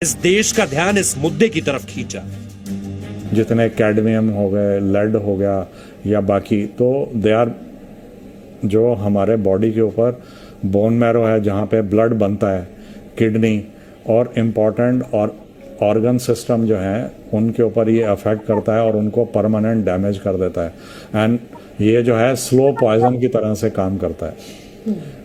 इस देश का ध्यान इस मुद्दे की तरफ खींचा। जितने कैडमियम हो गए, लेड हो गया या बाकी, तो दे आर जो हमारे बॉडी के ऊपर बोन मैरो है जहाँ पे ब्लड बनता है, किडनी और इम्पॉर्टेंट और ऑर्गन सिस्टम जो हैं उनके ऊपर ये अफेक्ट करता है और उनको परमानेंट डैमेज कर देता है। एंड ये जो है स्लो पॉइजन की तरह से काम करता है,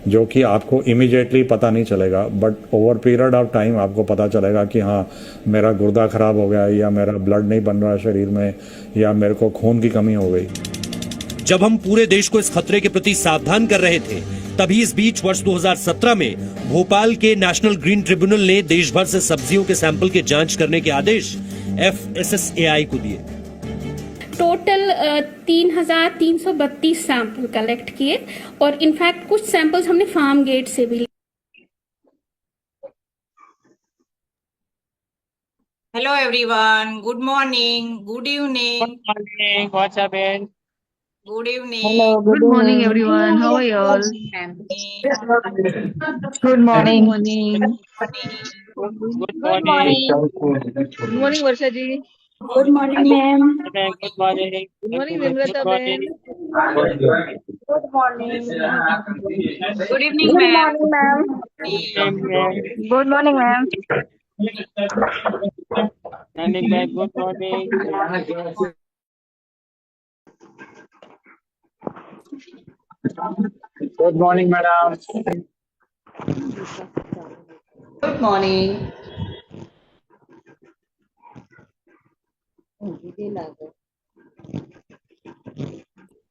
जो कि आपको इमीडिएटली पता नहीं चलेगा, but over period of time आपको पता चलेगा कि हाँ मेरा गुर्दा खराब हो गया, या मेरा ब्लड नहीं बन रहा शरीर में, या मेरे को खून की कमी हो गई। जब हम पूरे देश को इस खतरे के प्रति सावधान कर रहे थे, तभी इस बीच वर्ष 2017 में भोपाल के नेशनल ग्रीन ट्रिब्यूनल ने देश भर से सब्जियों के सैंपल के जांच करने के आदेश FSSAI को दिए। टोटल 3,332 सैंपल कलेक्ट किए और इनफैक्ट कुछ सैंपल्स हमने फार्म गेट से भी। Hello everyone. Good morning. Good evening. Good morning. What's up, Ben? Good evening. Hello, good Morning, evening. everyone. How are you all? Good morning. Morning. Good Good morning. morning. Good morning, Varsha ji. Good morning, ma'am. Good morning. Good morning, Good Nimrata morning. Ben. Good morning. Good evening, Good ma'am. morning, ma'am. Good morning, ma'am. Good morning. Good morning, madam. Good morning.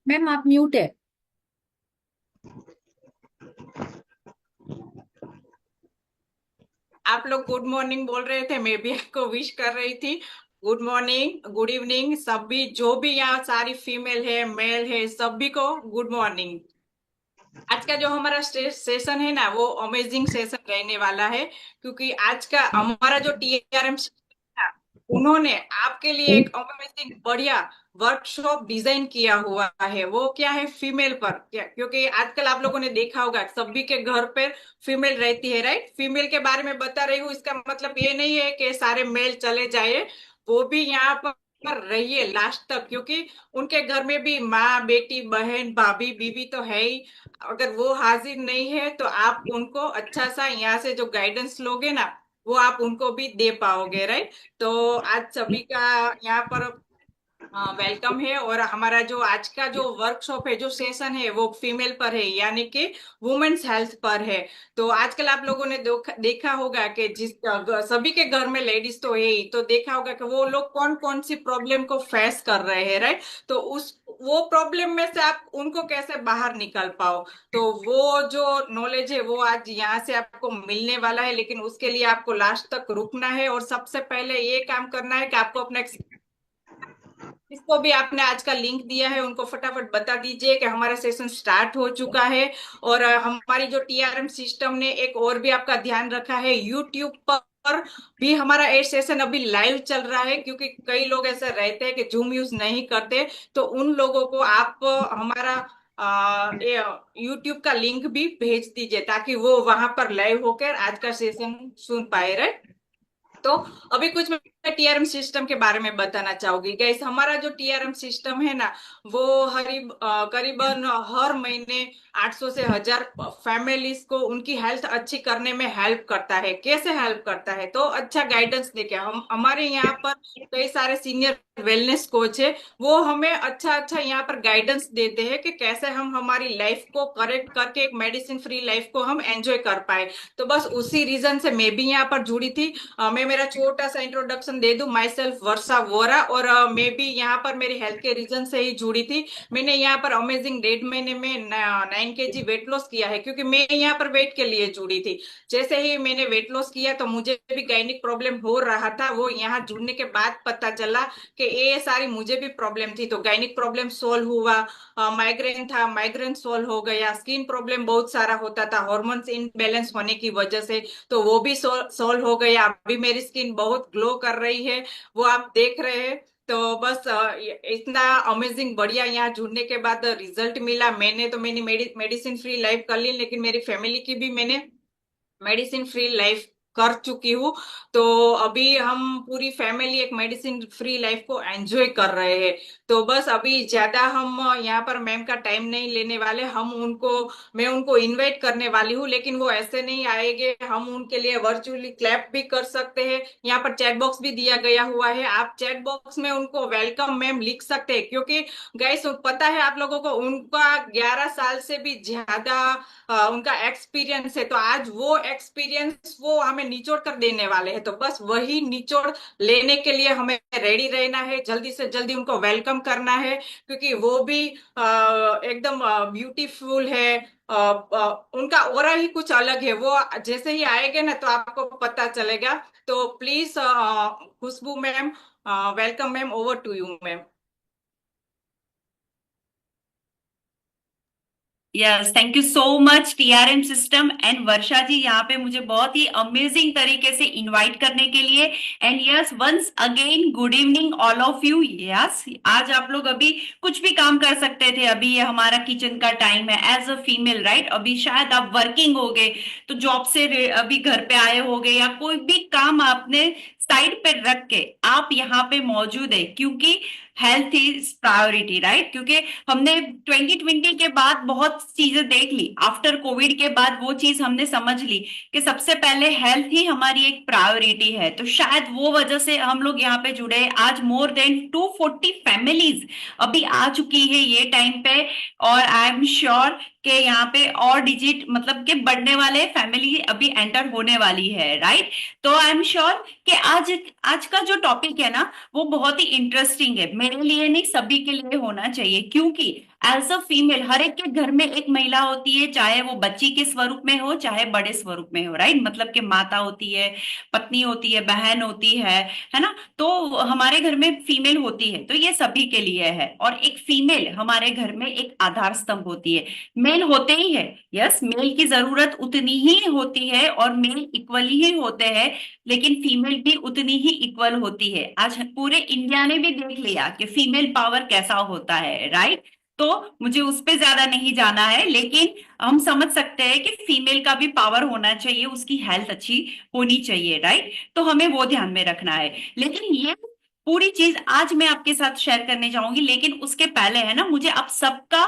Ma'am आप mute है। आप लोग good morning बोल रहे थे, मैं भी आपको विश कर रही थी। गुड मॉर्निंग, गुड इवनिंग, सभी जो भी यहाँ सारी फीमेल है, मेल है, सभी को गुड मॉर्निंग। आज का जो हमारा सेशन है ना, वो अमेजिंग सेशन रहने वाला है, क्योंकि आज का हमारा जो TRM उन्होंने आपके लिए एक अमेजिंग बढ़िया वर्कशॉप डिजाइन किया हुआ है। वो क्या है, फीमेल पर क्या, क्योंकि आजकल आप लोगों ने देखा होगा सभी के घर पर फीमेल रहती है, राइट। फीमेल के बारे में बता रही हूँ, इसका मतलब ये नहीं है कि सारे मेल चले जाए, वो भी यहाँ पर रहिए लास्ट तक, क्योंकि उनके घर में भी माँ, बेटी, बहन, भाभी, बीवी तो है ही। अगर वो हाजिर नहीं है तो आप उनको अच्छा सा यहाँ से जो गाइडेंस लोगे ना, वो आप उनको भी दे पाओगे, राइट। तो आज सभी का यहाँ पर वेलकम है। और हमारा जो आज का जो वर्कशॉप है, जो सेशन है, वो फीमेल पर है, यानी कि वुमेन्स हेल्थ पर है। तो आजकल आप लोगों ने देखा होगा कि जिस सभी के घर में लेडीज तो है ही, तो देखा होगा कि वो लोग कौन कौन सी प्रॉब्लम को फेस कर रहे हैं, राइट। तो उस वो प्रॉब्लम में से आप उनको कैसे बाहर निकल पाओ, तो वो जो नॉलेज है वो आज यहाँ से आपको मिलने वाला है। लेकिन उसके लिए आपको लास्ट तक रुकना है और सबसे पहले ये काम करना है कि आपको अपना जिसको भी आपने आज का लिंक दिया है उनको फटाफट बता दीजिए कि हमारा सेशन स्टार्ट हो चुका है। और हमारी जो TRM सिस्टम ने एक और भी आपका ध्यान रखा है, यूट्यूब पर भी हमारा एक सेशन अभी लाइव चल रहा है, क्योंकि कई लोग ऐसे रहते हैं कि जूम यूज नहीं करते। तो उन लोगों को आप हमारा यूट्यूब का लिंक भी भेज दीजिए, ताकि वो वहां पर लाइव होकर आज का सेशन सुन पाए, राइट। तो अभी कुछ मैं TRM सिस्टम के बारे में बताना चाहूंगी। गैस, हमारा जो TRM सिस्टम है ना, वो करीबन हर महीने 800 से 1000 फैमिलीज को उनकी हेल्थ अच्छी करने में हेल्प करता है। कैसे हेल्प करता है, तो अच्छा गाइडेंस देके हम हमारे यहाँ पर कई सारे सीनियर वेलनेस कोच है, वो हमें अच्छा अच्छा यहाँ पर गाइडेंस देते हैं कि कैसे हम हमारी लाइफ को करेक्ट करके एक मेडिसिन फ्री लाइफ को हम एंजॉय कर पाए। तो बस उसी रीजन से मैं भी यहाँ पर जुड़ी थी। मैं मेरा छोटा सा इंट्रोडक्शन दे दूं, माई सेल्फ वर्षा वोरा, और मैं भी यहाँ पर मेरी हेल्थ के रीजन से ही जुड़ी थी। मैंने यहाँ पर अमेजिंग 1.5 महीने में 9 kg वेट लॉस किया है, क्योंकि मैं यहाँ पर वेट के लिए जुड़ी थी। जैसे ही मैंने वेट लॉस किया तो मुझे भी गायनिक प्रॉब्लम हो रहा था, वो यहाँ जुड़ने के बाद पता चला कि ये सारी मुझे भी प्रॉब्लम थी। तो गायनिक प्रॉब्लम सोल्व हुआ, माइग्रेन था, माइग्रेन सोल्व हो गया, स्किन प्रॉब्लम बहुत सारा होता था हार्मोन्स इनबैलेंस होने की वजह से, तो वो भी सोल्व हो गया। अभी मेरी स्किन बहुत ग्लो कर रही है, वो आप देख रहे हैं। तो बस इतना अमेजिंग बढ़िया यहाँ जुड़ने के बाद रिजल्ट मिला। मैंने तो मेरी मेडिसिन फ्री लाइफ कर ली, लेकिन मेरी फैमिली की भी मैंने मेडिसिन फ्री लाइफ कर चुकी हूँ। तो अभी हम पूरी फैमिली एक मेडिसिन फ्री लाइफ को एंजॉय कर रहे हैं। तो बस अभी ज्यादा हम यहाँ पर मैम का टाइम नहीं लेने वाले, मैं उनको इनवाइट करने वाली हूँ, लेकिन वो ऐसे नहीं आएंगे। हम उनके लिए वर्चुअली क्लैप भी कर सकते हैं। यहाँ पर चैट बॉक्स भी दिया गया हुआ है, आप चैट बॉक्स में उनको वेलकम मैम लिख सकते हैं, क्योंकि गाइस पता है आप लोगों को उनका 11 साल से भी ज्यादा उनका एक्सपीरियंस है। तो आज वो एक्सपीरियंस वो हमें निचोड़ कर देने वाले हैं। तो बस वही निचोड़ लेने के लिए हमें रेडी रहना है, जल्दी से जल्दी उनको वेलकम करना है, क्योंकि वो भी एकदम ब्यूटीफुल है। उनका ऑरा ही कुछ अलग है। वो जैसे ही आएंगे ना तो आपको पता चलेगा। तो please Khushboo ma'am, welcome ma'am, over to you ma'am. Yes, thank you so much TRM system and Varsha ji, यहाँ पे मुझे बहुत ही अमेजिंग तरीके से इनवाइट करने के लिए। And yes, once again good evening all of you. Yes, आज आप लोग अभी कुछ भी काम कर सकते थे, अभी ये हमारा किचन का टाइम है एज अ फीमेल, राइट। अभी शायद आप वर्किंग हो गए, तो जॉब से अभी घर पे आए हो गए, या कोई भी काम आपने साइड पे रख के आप यहाँ पे मौजूद है, क्योंकि हेल्थ इज प्रायोरिटी, राइट। क्योंकि हमने 2020 के बाद बहुत चीजें देख ली, आफ्टर कोविड के बाद वो चीज हमने समझ ली कि सबसे पहले हेल्थ ही हमारी एक प्रायोरिटी है। तो शायद वो वजह से हम लोग यहाँ पे जुड़े। आज मोर देन 240 फैमिलीज अभी आ चुकी है ये टाइम पे, और आई एम श्योर कि यहाँ पे और डिजिट मतलब के बढ़ने वाले फैमिली अभी एंटर होने वाली है, राइट। तो आई एम श्योर कि आज का जो टॉपिक है ना वो बहुत ही इंटरेस्टिंग है, मेरे लिए नहीं सभी के लिए होना चाहिए। क्योंकि एज अ फीमेल हर एक के घर में एक महिला होती है, चाहे वो बच्ची के स्वरूप में हो चाहे बड़े स्वरूप में हो, राइट। मतलब कि माता होती है, पत्नी होती है, बहन होती है ना। तो हमारे घर में फीमेल होती है, तो ये सभी के लिए है। और एक फीमेल हमारे घर में एक आधार स्तंभ होती है। मेल होते ही है, यस, मेल की जरूरत उतनी ही होती है और मेल इक्वली ही होते हैं, लेकिन फीमेल भी उतनी ही इक्वल होती है। आज पूरे इंडिया ने भी देख लिया कि फीमेल पावर कैसा होता है, राइट। तो मुझे उस पे ज्यादा नहीं जाना है, लेकिन हम समझ सकते हैं कि फीमेल का भी पावर होना चाहिए, उसकी हेल्थ अच्छी होनी चाहिए, राइट। तो हमें वो ध्यान में रखना है। लेकिन ये पूरी चीज आज मैं आपके साथ शेयर करने जाऊंगी, लेकिन उसके पहले है ना, मुझे आप सबका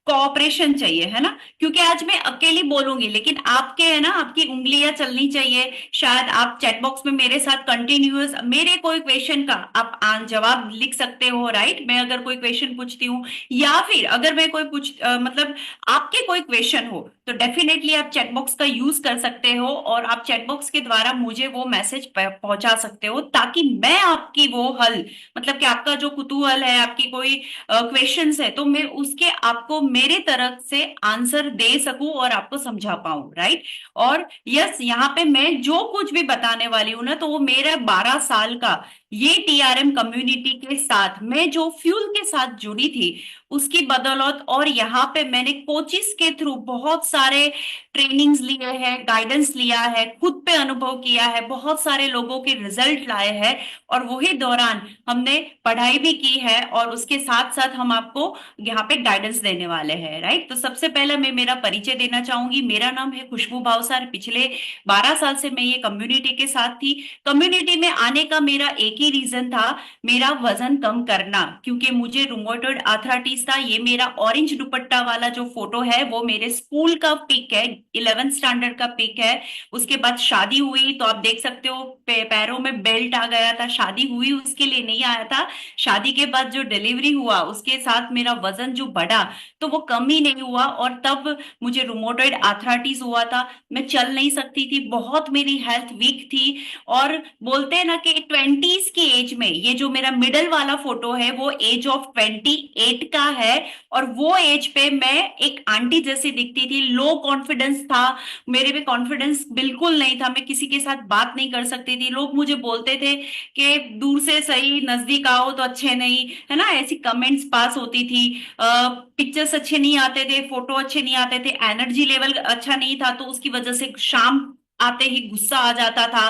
कोऑपरेशन चाहिए, है ना। क्योंकि आज मैं अकेली बोलूंगी, लेकिन आपके है ना, आपकी उंगलियां चलनी चाहिए। शायद आप चैट बॉक्स में मेरे साथ कंटिन्यूअस मेरे कोई क्वेश्चन का आप जवाब लिख सकते हो, राइट। मैं अगर कोई क्वेश्चन पूछती हूँ, या फिर अगर मैं कोई मतलब आपके कोई क्वेश्चन हो, तो डेफिनेटली आप चैट बॉक्स का यूज कर सकते हो, और आप चैट बॉक्स के द्वारा मुझे वो मैसेज पहुंचा सकते हो, ताकि मैं आपकी वो हल, मतलब कि आपका जो कुतूहल है, आपकी कोई क्वेश्चंस है, तो मैं उसके आपको मेरे तरफ से आंसर दे सकूं और आपको समझा पाऊं, राइट। और यस, यहाँ पे मैं जो कुछ भी बताने वाली हूं ना, तो वो मेरा 12 साल का ये टीआरएम कम्युनिटी के साथ मैं जो फ्यूल के साथ जुड़ी थी उसकी बदौलत, और यहाँ पे मैंने कोचिस के थ्रू बहुत सारे ट्रेनिंग्स लिए हैं, गाइडेंस लिया है, खुद पे अनुभव किया है, बहुत सारे लोगों के रिजल्ट लाए हैं, और वही दौरान हमने पढ़ाई भी की है, और उसके साथ साथ हम आपको यहाँ पे गाइडेंस देने वाले हैं, राइट। तो सबसे पहले मैं मेरा परिचय देना चाहूंगी। मेरा नाम है खुशबू भावसार। पिछले 12 साल से मैं ये कम्युनिटी के साथ थी। कम्युनिटी में आने का मेरा एक ही रीजन था, मेरा वजन कम करना, क्योंकि मुझे रुमेटॉइड आर्थराइटिस था। ये मेरा ऑरेंज दुपट्टा वाला जो फोटो है वो मेरे स्कूल का पिक है, 11th स्टैंडर्ड का पिक है। उसके बाद शादी हुई, तो आप देख सकते हो पैरों में बेल्ट आ गया था। शादी हुई उसके लिए नहीं आया था, शादी के बाद जो डिलीवरी हुआ उसके साथ मेरा वजन जो बढ़ा, तो वो कम ही नहीं हुआ, और तब मुझे रुमेटॉइड आर्थराइटिस हुआ था। मैं चल नहीं सकती थी, बहुत मेरी हेल्थ वीक थी। और बोलते हैं ना कि 20s की एज में, ये जो मेरा मिडल वाला फोटो है वो एज ऑफ 28 का है, और वो एज पे मैं एक आंटी जैसी दिखती थी। लो कॉन्फिडेंस था मेरे में, कॉन्फिडेंस बिल्कुल नहीं था, मैं किसी के साथ बात नहीं कर सकती थी। लोग मुझे बोलते थे कि दूर से सही, नजदीक आओ तो अच्छे नहीं, है ना, ऐसी कमेंट्स पास होती थी। पिक्चर्स अच्छे नहीं आते थे, फोटो अच्छे नहीं आते थे, एनर्जी लेवल अच्छा नहीं था, तो उसकी वजह से शाम आते ही गुस्सा आ जाता था,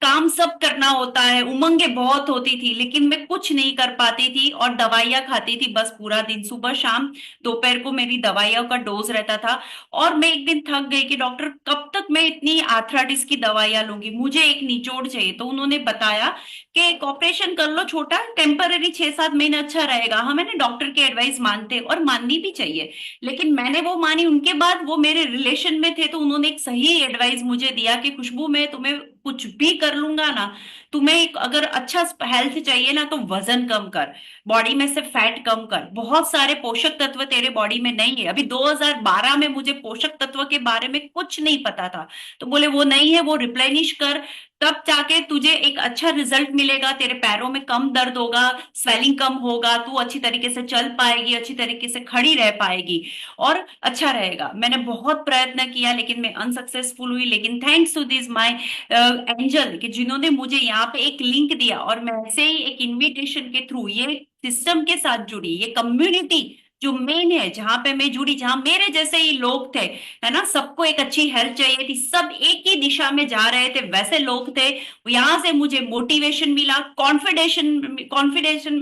काम सब करना होता है, उमंगें बहुत होती थी, लेकिन मैं कुछ नहीं कर पाती थी और दवाइयां खाती थी बस पूरा दिन, सुबह शाम दोपहर को मेरी दवाइयों का डोज रहता था। और मैं एक दिन थक गई कि डॉक्टर कब तक मैं इतनी आर्थराइटिस की दवाइयां लूंगी, मुझे एक निचोड़ चाहिए। तो उन्होंने बताया कि एक ऑपरेशन कर लो छोटा, टेम्पररी 6-7 महीने अच्छा रहेगा। हाँ, मैंने डॉक्टर की एडवाइस मानते और माननी भी चाहिए, लेकिन मैंने वो मानी। उनके बाद वो मेरे रिलेशन में थे तो उन्होंने एक सही एडवाइस मुझे दिया कि खुशबू, मैं तुम्हें कुछ भी कर लूंगा ना, तुम्हें अगर अच्छा हेल्थ चाहिए ना तो वजन कम कर, बॉडी में से फैट कम कर, बहुत सारे पोषक तत्व तेरे बॉडी में नहीं है। अभी 2012 में मुझे पोषक तत्व के बारे में कुछ नहीं पता था, तो बोले वो नहीं है, वो रिप्लेनिश कर, तब जाके तुझे एक अच्छा रिजल्ट मिलेगा, तेरे पैरों में कम दर्द होगा, स्वेलिंग कम होगा, तू अच्छी तरीके से चल पाएगी, अच्छी तरीके से खड़ी रह पाएगी और अच्छा रहेगा। मैंने बहुत प्रयत्न किया लेकिन मैं अनसक्सेसफुल हुई, लेकिन thanks to this my angel कि जिन्होंने मुझे यहाँ पे एक लिंक दिया और मैं ऐसे ही एक इनविटेशन के थ्रू ये सिस्टम के साथ जुड़ी, ये कम्युनिटी जो मेन है जहां पे मैं जुड़ी, जहां मेरे जैसे ही लोग थे, है ना, सबको एक अच्छी हेल्थ चाहिए थी, सब एक ही दिशा में जा रहे थे, वैसे लोग थे। यहां से मुझे मोटिवेशन मिला, कॉन्फिडेंशन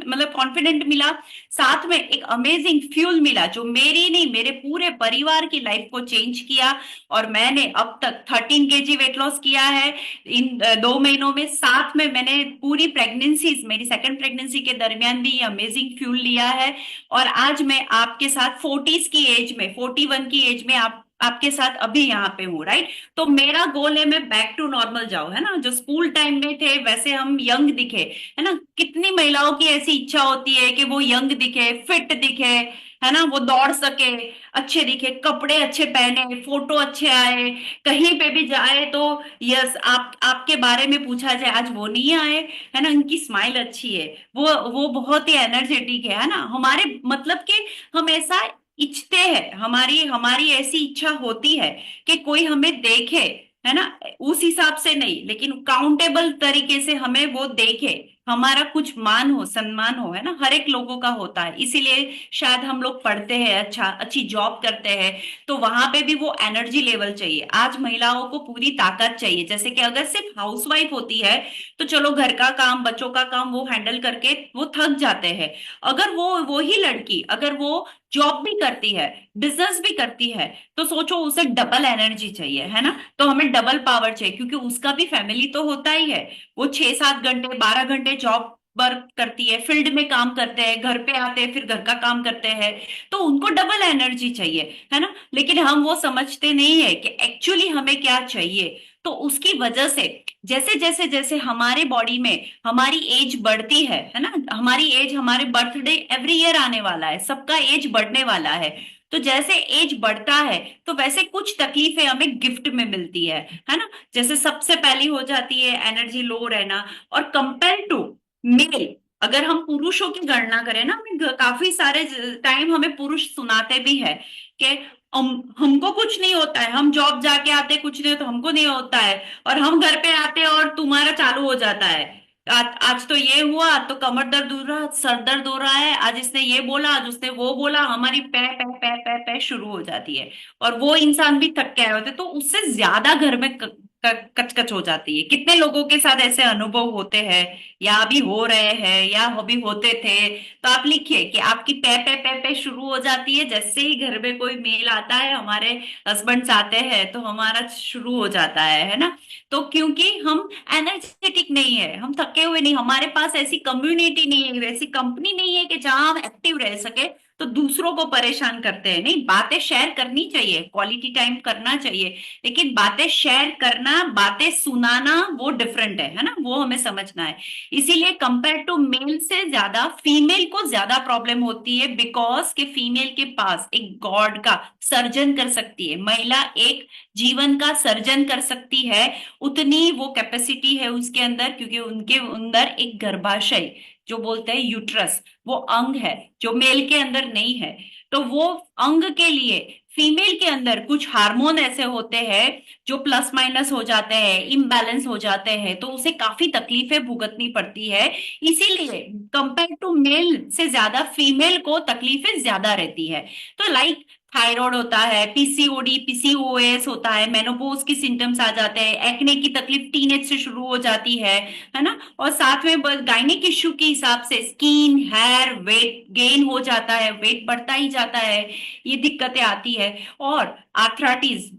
मतलब कॉन्फिडेंट मिला, साथ में एक अमेजिंग फ्यूल मिला जो मेरी नहीं मेरे पूरे परिवार की लाइफ को चेंज किया। और मैंने अब तक 13 kg वेट लॉस किया है इन 2 महीनों में। साथ में मैंने पूरी प्रेगनेंसी, मेरी सेकंड प्रेगनेंसी के दरमियान भी ये अमेजिंग फ्यूल लिया है। और आज मैं आपके साथ 40s की एज में, 41 की एज में आपके साथ अभी यहाँ पे हूँ, राइट। तो मेरा गोल है मैं बैक टू नॉर्मल जाऊं, है ना, जो स्कूल टाइम में थे वैसे हम यंग दिखे, है ना। कितनी महिलाओं की ऐसी इच्छा होती है कि वो यंग दिखे, फिट दिखे, है ना, वो दौड़ सके, अच्छे दिखे, कपड़े अच्छे पहने, फोटो अच्छे आए, कहीं पे भी जाए तो यस आपके बारे में पूछा जाए, आज वो नहीं आए, है ना, उनकी स्माइल अच्छी है, वो बहुत ही एनर्जेटिक है ना। हमारे मतलब कि हम ऐसा इच्छते हैं, हमारी हमारी ऐसी इच्छा होती है कि कोई हमें देखे, है ना, उस हिसाब से नहीं लेकिन काउंटेबल तरीके से हमें वो देखे, हमारा कुछ मान हो, सम्मान हो, है ना, हर एक लोगों का होता है। इसीलिए शायद हम लोग पढ़ते हैं, अच्छी जॉब करते हैं, तो वहां पे भी वो एनर्जी लेवल चाहिए। आज महिलाओं को पूरी ताकत चाहिए, जैसे कि अगर सिर्फ हाउसवाइफ होती है तो चलो घर का काम, बच्चों का काम वो हैंडल करके वो थक जाते हैं। अगर वो ही लड़की अगर वो जॉब भी करती है, बिजनेस भी करती है, तो सोचो उसे डबल एनर्जी चाहिए, है ना। तो हमें डबल पावर चाहिए क्योंकि उसका भी फैमिली तो होता ही है। वो 6-7 घंटे 12 घंटे जॉब वर्क करती है, फील्ड में काम करते हैं, घर पे आते हैं, फिर घर का काम करते हैं, तो उनको डबल एनर्जी चाहिए, है ना। लेकिन हम वो समझते नहीं है कि एक्चुअली हमें क्या चाहिए। तो उसकी वजह से जैसे जैसे जैसे हमारे बॉडी में हमारी एज बढ़ती है ना, हमारी एज, हमारे बर्थडे एवरी ईयर आने वाला है, सबका एज बढ़ने वाला है। तो जैसे एज बढ़ता है तो वैसे कुछ तकलीफें हमें गिफ्ट में मिलती है ना। जैसे सबसे पहली हो जाती है एनर्जी लो रहना। और कंपेयर टू मेल, अगर हम पुरुषों की गणना करें ना, काफी सारे टाइम हमें पुरुष सुनाते भी है कि हमको कुछ नहीं होता है, हम जॉब जाके आते कुछ नहीं होता, हमको नहीं होता है, और हम घर पे आते और तुम्हारा चालू हो जाता है। आज तो ये हुआ, तो कमर दर्द हो रहा, सर दर्द हो रहा है, आज इसने ये बोला, आज उसने वो बोला, हमारी पै पै पै पै पै शुरू हो जाती है। और वो इंसान भी थक के आए होते, तो उससे ज्यादा घर में कचकच हो जाती है। कितने लोगों के साथ ऐसे अनुभव होते हैं, या अभी हो रहे हैं, या अभी होते थे। तो आप लिखिए कि आपकी पै पै पै पै शुरू हो जाती है जैसे ही घर में कोई मेल आता है, हमारे हस्बैंड्स आते हैं, तो हमारा शुरू हो जाता है ना। तो क्योंकि हम एनर्जेटिक नहीं है, हम थके हुए नहीं, हमारे पास ऐसी कम्युनिटी नहीं है, वैसी कंपनी नहीं है कि जहां हम एक्टिव रह सके, तो दूसरों को परेशान करते हैं। नहीं, बातें शेयर करनी चाहिए, क्वालिटी टाइम करना चाहिए, लेकिन बातें शेयर करना, बातें सुनाना वो डिफरेंट है ना, वो हमें समझना है। इसीलिए कंपेयर टू मेल से ज्यादा फीमेल को ज्यादा प्रॉब्लम होती है, बिकॉज के फीमेल के पास एक गॉड का सर्जन कर सकती है, महिला एक जीवन का सर्जन कर सकती है, उतनी वो कैपेसिटी है उसके अंदर, क्योंकि उनके अंदर एक गर्भाशय जो बोलते हैं यूट्रस, वो अंग है जो मेल के अंदर नहीं है। तो वो अंग के लिए फीमेल के अंदर कुछ हार्मोन ऐसे होते हैं जो प्लस माइनस हो जाते हैं, इम्बैलेंस हो जाते हैं, तो उसे काफी तकलीफें भुगतनी पड़ती है। इसीलिए कंपेयर टू मेल से ज्यादा फीमेल को तकलीफें ज्यादा रहती है। तो लाइक थायराइड होता है, पीसीओडी, पीसीओएस होता है, मेनोपॉज की सिम्टम्स आ जाते हैं, एक्ने की तकलीफ टीनेज से शुरू हो जाती है ना। और साथ में गायनिक इश्यू के हिसाब से स्किन, हेयर, वेट गेन हो जाता है, वेट बढ़ता ही जाता है, ये दिक्कतें आती है। और आर्थराइटिस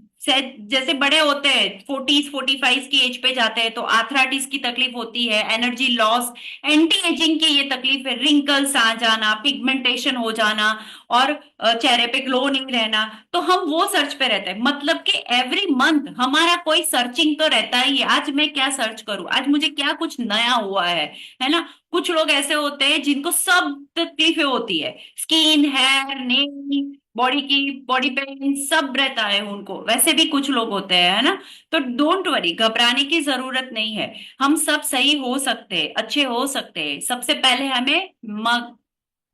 जैसे बड़े होते हैं 40-45 की एज पे जाते हैं तो आर्थराइटिस की तकलीफ होती है, एनर्जी लॉस, एंटी एजिंग की ये तकलीफ है, रिंकल्स आ जाना, पिगमेंटेशन हो जाना और चेहरे पे ग्लो नहीं रहना। तो हम वो सर्च पे रहते हैं, मतलब कि एवरी मंथ हमारा कोई सर्चिंग तो रहता ही है, आज मैं क्या सर्च करूं, आज मुझे क्या कुछ नया हुआ है ना। कुछ लोग ऐसे होते हैं जिनको सब तकलीफें होती है, स्किन, हेयर, नेल, बॉडी की बॉडी पेन सब रहता है उनको, वैसे भी कुछ लोग होते हैं, है ना। तो डोंट वरी, घबराने की जरूरत नहीं है, हम सब सही हो सकते हैं, अच्छे हो सकते हैं। सबसे पहले हमें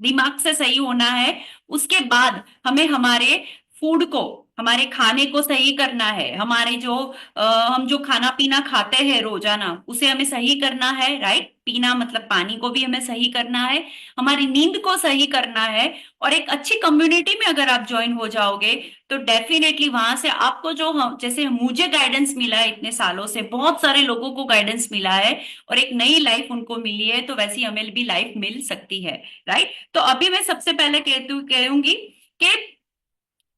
दिमाग से सही होना है, उसके बाद हमें हमारे फूड को, हमारे खाने को सही करना है, हमारे जो हम जो खाना पीना खाते हैं रोजाना उसे हमें सही करना है, राइट। पीना मतलब पानी को भी हमें सही करना है, हमारी नींद को सही करना है। और एक अच्छी कम्युनिटी में अगर आप ज्वाइन हो जाओगे तो डेफिनेटली वहां से आपको जो जैसे मुझे गाइडेंस मिला है इतने सालों से, बहुत सारे लोगों को गाइडेंस मिला है और एक नई लाइफ उनको मिली है, तो वैसी हमें भी लाइफ मिल सकती है, राइट। तो अभी मैं सबसे पहले कहूंगी कि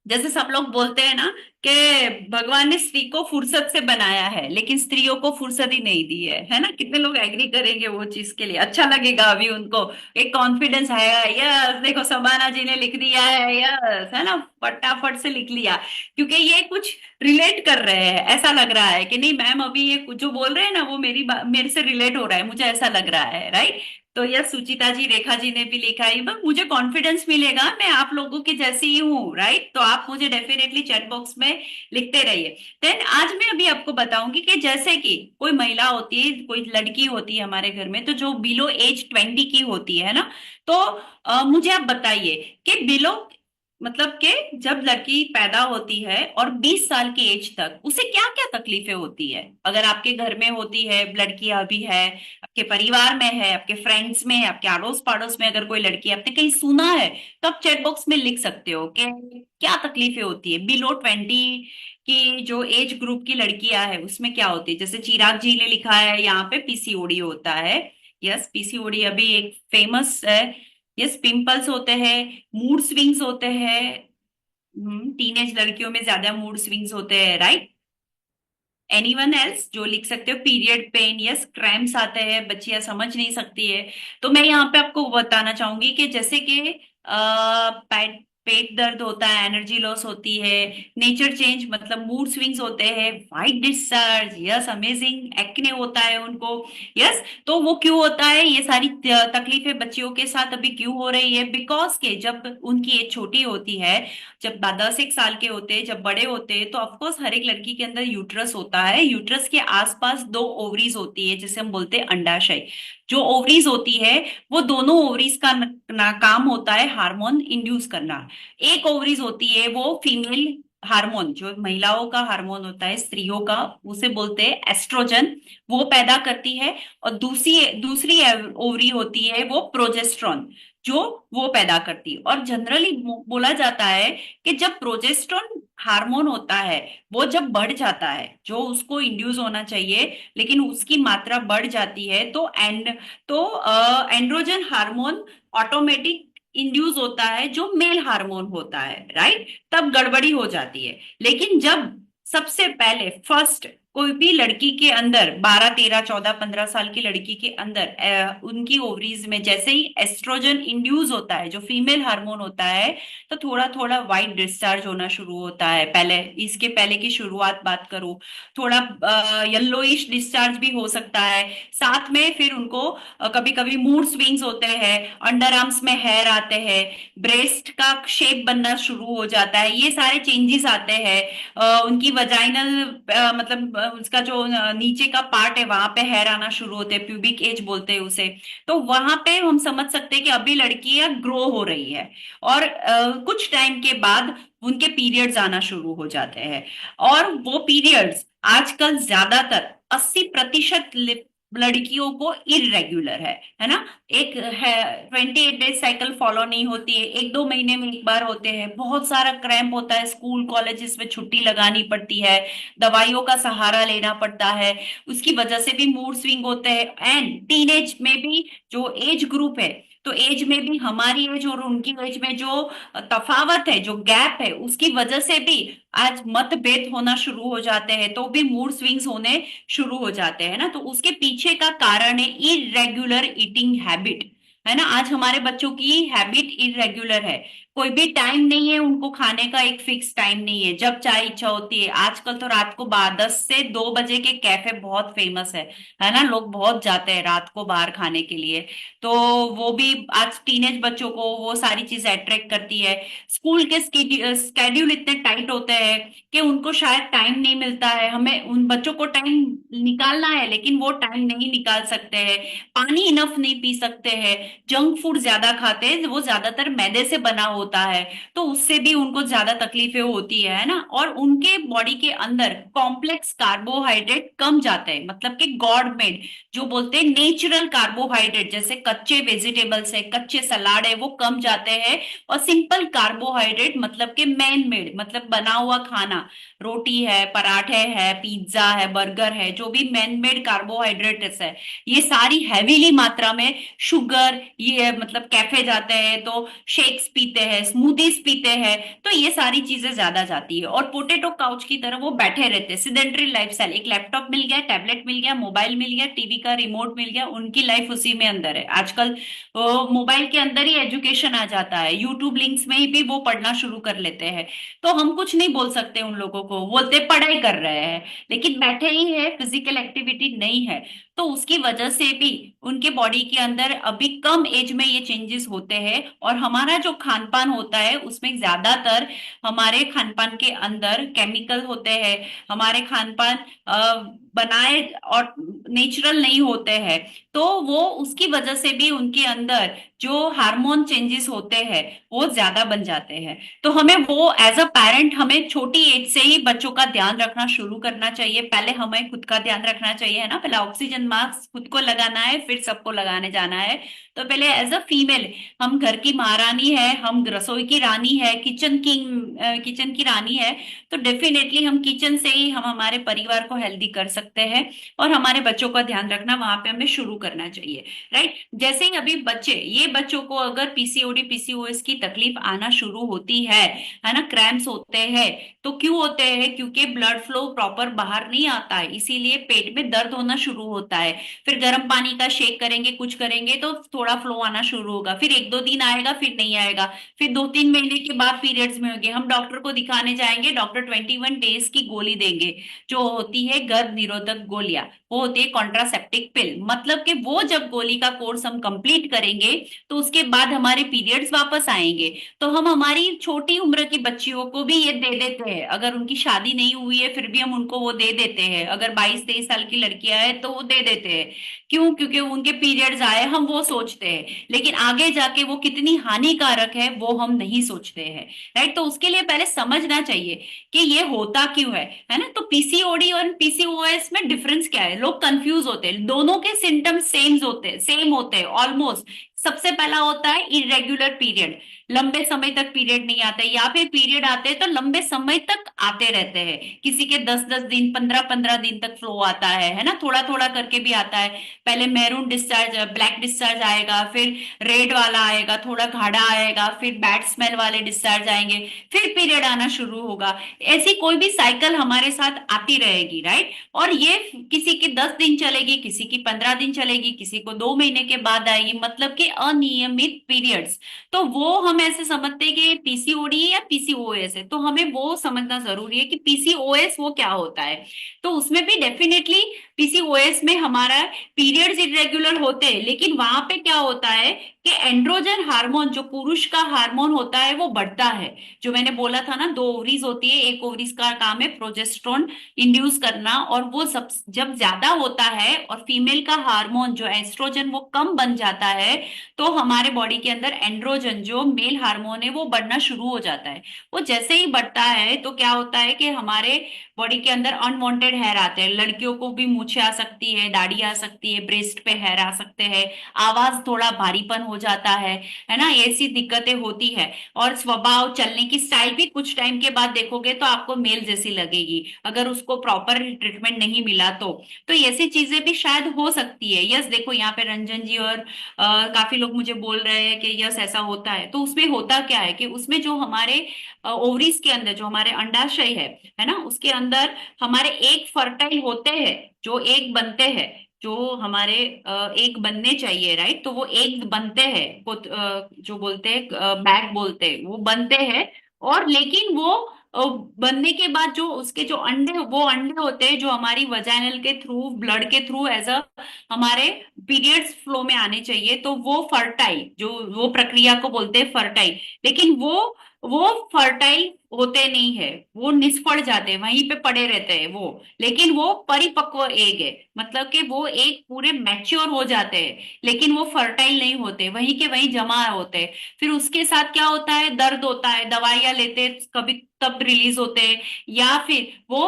जैसे सब लोग बोलते हैं ना कि भगवान ने स्त्री को फुर्सत से बनाया है लेकिन स्त्रियों को फुर्सत ही नहीं दी है ना। कितने लोग एग्री करेंगे वो चीज के लिए, अच्छा लगेगा अभी उनको, एक कॉन्फिडेंस आएगा, यस देखो सबाना जी ने लिख दिया है, यस है ना, फटाफट से लिख लिया, क्योंकि ये कुछ रिलेट कर रहे हैं, ऐसा लग रहा है कि नहीं मैम अभी ये जो बोल रहे हैं ना वो मेरे से रिलेट हो रहा है, मुझे ऐसा लग रहा है, राइट। तो यस सुचिता जी, रेखा जी ने भी लिखा है, बस मुझे कॉन्फिडेंस मिलेगा, मैं आप लोगों की जैसी ही हूँ, राइट। तो आप मुझे डेफिनेटली चैट बॉक्स में लिखते रहिए। देन आज मैं अभी आपको बताऊंगी कि जैसे कि कोई महिला होती है, कोई लड़की होती है हमारे घर में, तो जो बिलो एज 20 की होती है ना, तो मुझे आप बताइए कि बिलो मतलब कि जब लड़की पैदा होती है और 20 साल की एज तक उसे क्या क्या तकलीफें होती है। अगर आपके घर में होती है, लड़की अभी है, आपके परिवार में है, आपके फ्रेंड्स में है, आपके अड़ोस पड़ोस में अगर कोई लड़की आपने कहीं सुना है, तो आप चैट बॉक्स में लिख सकते हो कि क्या तकलीफें होती है बिलो 20 की जो एज ग्रुप की लड़कियां है उसमें क्या होती है। जैसे चिराग जी ने लिखा है यहाँ पे पीसीओडी होता है, यस पीसीओडी अभी एक फेमस है, यस पिंपल्स होते हैं, मूड स्विंग्स होते हैं, टीनेज लड़कियों में ज्यादा मूड स्विंग्स होते हैं, राइट। एनीवन एल्स जो लिख सकते हो, पीरियड पेन, यस क्रैम्प्स आते हैं, बच्चियां समझ नहीं सकती है। तो मैं यहाँ पे आपको बताना चाहूंगी कि जैसे कि पेट दर्द होता है, एनर्जी लॉस होती है, नेचर चेंज मतलब मूड स्विंग्स होते हैं, white discharge, yes amazing, acne होता है उनको, यस। तो वो क्यों होता है, ये सारी तकलीफें बच्चियों के साथ अभी क्यों हो रही है, बिकॉज के जब उनकी एज छोटी होती है, जब 10 एक साल के होते हैं, जब बड़े होते हैं, तो ऑफकोर्स हर एक लड़की के अंदर यूट्रस होता है, यूट्रस के आसपास 2 ओवरीज होती है जिसे हम बोलते हैं अंडाशय। जो ओवरीज होती है वो दोनों ओवरीज का काम होता है हार्मोन इंड्यूस करना। एक ओवरीज होती है वो फीमेल हार्मोन, जो महिलाओं का हार्मोन होता है, स्त्रियों का, उसे बोलते हैं एस्ट्रोजन, वो पैदा करती है। और दूसरी दूसरी ओवरी होती है वो प्रोजेस्ट्रॉन, जो वो पैदा करती है। और जनरली बोला जाता है कि जब प्रोजेस्ट्रॉन हार्मोन होता है वो जब बढ़ जाता है, जो उसको इंड्यूस होना चाहिए लेकिन उसकी मात्रा बढ़ जाती है, तो एंड्रोजन हार्मोन ऑटोमेटिक इंड्यूस होता है जो मेल हार्मोन होता है, राइट। तब गड़बड़ी हो जाती है। लेकिन जब सबसे पहले फर्स्ट कोई भी लड़की के अंदर 12, 13, 14, 15 साल की लड़की के अंदर उनकी ओवरीज में जैसे ही एस्ट्रोजन इंड्यूस होता है, जो फीमेल हार्मोन होता है, तो थोड़ा थोड़ा वाइट डिस्चार्ज होना शुरू होता है। पहले इसके पहले की शुरुआत बात करूं, थोड़ा येलोइश डिस्चार्ज भी हो सकता है। साथ में फिर उनको कभी कभी मूड स्विंग्स होते हैं, अंडर आर्म्स में हेयर आते हैं, ब्रेस्ट का शेप बनना शुरू हो जाता है, ये सारे चेंजेस आते हैं। उनकी वजाइनल मतलब उसका जो नीचे का पार्ट है वहां पे हेयर आना शुरू होते हैं, प्यूबिक एज बोलते हैं उसे। तो वहां पे हम समझ सकते हैं कि अभी लड़कियां ग्रो हो रही है और कुछ टाइम के बाद उनके पीरियड्स आना शुरू हो जाते हैं। और वो पीरियड्स आजकल ज्यादातर 80% लड़कियों को इरेग्युलर है ना। एक है 28 डेज साइकिल फॉलो नहीं होती है, 1-2 महीने में एक बार होते हैं, बहुत सारा क्रैम्प होता है, स्कूल कॉलेजेस में छुट्टी लगानी पड़ती है, दवाइयों का सहारा लेना पड़ता है, उसकी वजह से भी मूड स्विंग होते हैं। एंड टीनेज में भी जो एज ग्रुप है, तो एज में भी हमारी एज और उनकी एज में जो तफावत है, जो गैप है, उसकी वजह से भी आज मतभेद होना शुरू हो जाते हैं, तो भी मूड स्विंग्स होने शुरू हो जाते हैं ना। तो उसके पीछे का कारण है इरेगुलर ईटिंग हैबिट, है ना। आज हमारे बच्चों की हैबिट इरेगुलर है, कोई भी टाइम नहीं है उनको खाने का, एक फिक्स टाइम नहीं है, जब चाहे इच्छा होती है। आजकल तो रात को 10 से 2 बजे के कैफे बहुत फेमस है ना, लोग बहुत जाते हैं रात को बाहर खाने के लिए। तो वो भी आज टीनेज बच्चों को वो सारी चीजें अट्रैक्ट करती है। स्कूल के स्केड्यूल इतने टाइट होते हैं कि उनको शायद टाइम नहीं मिलता है, हमें उन बच्चों को टाइम निकालना है लेकिन वो टाइम नहीं निकाल सकते हैं, पानी इनफ नहीं पी सकते हैं, जंक फूड ज्यादा खाते हैं, वो ज्यादातर मैदे से बना होता है, तो उससे भी उनको ज्यादा तकलीफें होती है ना। और उनके बॉडी के अंदर कॉम्प्लेक्स कार्बोहाइड्रेट कम जाते हैं, मतलब कि गॉड मेड जो बोलते हैं नेचुरल कार्बोहाइड्रेट, जैसे कच्चे वेजिटेबल्स है, कच्चे सलाड है, वो कम जाते हैं। और सिंपल कार्बोहाइड्रेट मतलब कि मैन मेड, मतलब बना हुआ खाना, रोटी है, पराठे है, पिज्जा है, बर्गर है, जो भी मैन मेड कार्बोहाइड्रेट्स है, ये सारी हैवीली मात्रा में शुगर, ये मतलब कैफे जाते हैं तो शेक्स पीते हैं, स्मूदीज पीते हैं, तो ये सारी चीजें ज्यादा जाती है। और पोटेटो काउच की तरह वो बैठे रहते हैं, सिडेंटरी लाइफस्टाइल, एक लैपटॉप मिल गया, टैबलेट मिल गया, मोबाइल मिल गया, टीवी का रिमोट मिल गया, उनकी लाइफ उसी में अंदर है। आजकल मोबाइल के अंदर ही एजुकेशन आ जाता है, यूट्यूब लिंक्स में ही भी वो पढ़ना शुरू कर लेते हैं। तो हम कुछ नहीं बोल सकते उन लोगों को, बोलते पढ़ाई कर रहे हैं लेकिन बैठे ही है, फिजिकल एक्टिविटी नहीं है। तो उसकी वजह से भी उनके बॉडी के अंदर अभी कम एज में ये चेंजेस होते हैं। और हमारा जो खान पान होता है उसमें ज्यादातर हमारे खान पान के अंदर केमिकल होते हैं, हमारे खान पान बनाए और नेचुरल नहीं होते हैं, तो वो उसकी वजह से भी उनके अंदर जो हार्मोन चेंजेस होते हैं वो ज्यादा बन जाते हैं। तो हमें वो एज अ पेरेंट हमें छोटी एज से ही बच्चों का ध्यान रखना शुरू करना चाहिए। पहले हमें खुद का ध्यान रखना चाहिए, है ना, पहले ऑक्सीजन मास्क खुद को लगाना है, फिर सबको लगाने जाना है। तो पहले एज अ फीमेल हम घर की महारानी है, हम रसोई की रानी है, किचन की रानी है, तो डेफिनेटली हम किचन से ही हम हमारे परिवार को हेल्दी कर सकते हैं। और हमारे बच्चों का ध्यान रखना वहां पे हमें शुरू करना चाहिए, राइट। जैसे ही अभी ये बच्चों को अगर पीसीओडी पीसीओएस की तकलीफ आना शुरू होती है ना, क्रैम्प्स होते हैं, तो क्यों होते हैं? क्योंकि ब्लड फ्लो प्रॉपर बाहर नहीं आता है, इसीलिए पेट में दर्द होना शुरू होता है। फिर गर्म पानी का शेक करेंगे, कुछ करेंगे तो थोड़ा फ्लो आना शुरू होगा, फिर 1-2 दिन आएगा, फिर नहीं आएगा, फिर 2-3 महीने के बाद पीरियड्स में होंगे, हम डॉक्टर को दिखाने जाएंगे, डॉक्टर 21 डेज की गोली देंगे जो होती है गर्भ निरोधक गोलियां, वो होती है कॉन्ट्रासेप्टिक पिल। मतलब कि वो जब गोली का कोर्स हम कंप्लीट करेंगे तो उसके बाद हमारे पीरियड्स वापस आएंगे। तो हम हमारी छोटी उम्र की बच्चियों को भी ये दे देते हैं, अगर उनकी शादी नहीं हुई है फिर भी हम उनको वो दे देते हैं, अगर 22-23 साल की लड़कियां हैं तो वो दे देते हैं। क्यों? क्योंकि उनके पीरियड्स आए, हम वो सोचते हैं, लेकिन आगे जाके वो कितनी हानिकारक है वो हम नहीं सोचते हैं, राइट। तो उसके लिए पहले समझना चाहिए कि ये होता क्यों है ना। तो पीसीओडी और पीसीओएस में डिफरेंस क्या है? लोग कंफ्यूज होते हैं, दोनों के सिम्टम्स सेम होते हैं ऑलमोस्ट। सबसे पहला होता है इरेगुलर पीरियड, लंबे समय तक पीरियड नहीं आते, या फिर पीरियड आते हैं तो लंबे समय तक आते रहते हैं, किसी के 10-10 दिन 15-15 दिन तक फ्लो आता है ना, थोड़ा थोड़ा करके भी आता है। पहले मैरून डिस्चार्ज, ब्लैक डिस्चार्ज आएगा, फिर रेड वाला आएगा, थोड़ा गाढ़ा आएगा, फिर बैड स्मेल वाले डिस्चार्ज आएंगे, फिर पीरियड आना शुरू होगा। ऐसी कोई भी साइकिल हमारे साथ आती रहेगी, राइट। और ये किसी की 10 दिन चलेगी, किसी की 15 दिन चलेगी, किसी को 2 महीने के बाद आएगी, मतलब कि अनियमित पीरियड्स। तो वो हम ऐसे समझते हैं कि पीसीओडी या पीसीओएस है, तो हमें वो समझना जरूरी है कि पीसीओएस वो क्या होता है। तो उसमें भी डेफिनेटली पीसीओएस में हमारा पीरियड्स इरेगुलर होते हैं, लेकिन वहां पे क्या होता है कि एंड्रोजन हार्मोन, जो पुरुष का हार्मोन होता है, वो बढ़ता है। जो मैंने बोला था ना, 2 ओवरीज होती है, एक ओवरीज का काम है प्रोजेस्टेरोन इंड्यूस करना, और वो सब जब ज्यादा होता है और फीमेल का हार्मोन जो एस्ट्रोजन वो कम बन जाता है, तो हमारे बॉडी के अंदर एंड्रोजन जो मेल हार्मोन है वो बढ़ना शुरू हो जाता है। वो जैसे ही बढ़ता है तो क्या होता है कि हमारे बॉडी के अंदर अनवांटेड हेयर आते हैं। लड़कियों को भी मूछें आ सकती है, दाढ़ी आ सकती है, ब्रेस्ट पे हेयर आ सकते हैं, आवाज थोड़ा भारीपन हो जाता है ना, ऐसी दिक्कतें होती है। और स्वभाव, चलने की स्टाइल भी कुछ टाइम के बाद देखोगे तो आपको मेल जैसी लगेगी, अगर उसको प्रॉपर ट्रीटमेंट नहीं मिला तो ऐसी चीजें भी शायद हो सकती है। यस, देखो यहाँ पे रंजन जी और काफी लोग मुझे बोल रहे हैं कि यस ऐसा होता है। तो उसमें होता क्या है कि उसमें जो हमारे ओवरीज के अंदर जो हमारे अंडाशय है ना, उसके अंदर हमारे एक फर्टाइल होते हैं, जो एक बनते हैं, जो हमारे एक बनने चाहिए, राइट। तो वो एक बनते हैं, जो बोलते हैं बैग बोलते हैं, वो बनते हैं। और लेकिन वो बनने के बाद जो उसके जो अंडे, वो अंडे होते हैं जो हमारी वजाइनल के थ्रू, ब्लड के थ्रू एज अ हमारे पीरियड्स फ्लो में आने चाहिए। तो वो फर्टाइल, जो वो प्रक्रिया को बोलते हैं फर्टाइल, लेकिन वो फर्टाइल होते नहीं है, वो निष्फल जाते हैं, वहीं पे पड़े रहते हैं वो। लेकिन वो परिपक्व एग है, मतलब कि वो एग पूरे मैच्योर हो जाते हैं, लेकिन वो फर्टाइल नहीं होते, वहीं के वहीं जमा होते हैं। फिर उसके साथ क्या होता है, दर्द होता है, दवाइयां लेते हैं, कभी तब रिलीज होते हैं, या फिर वो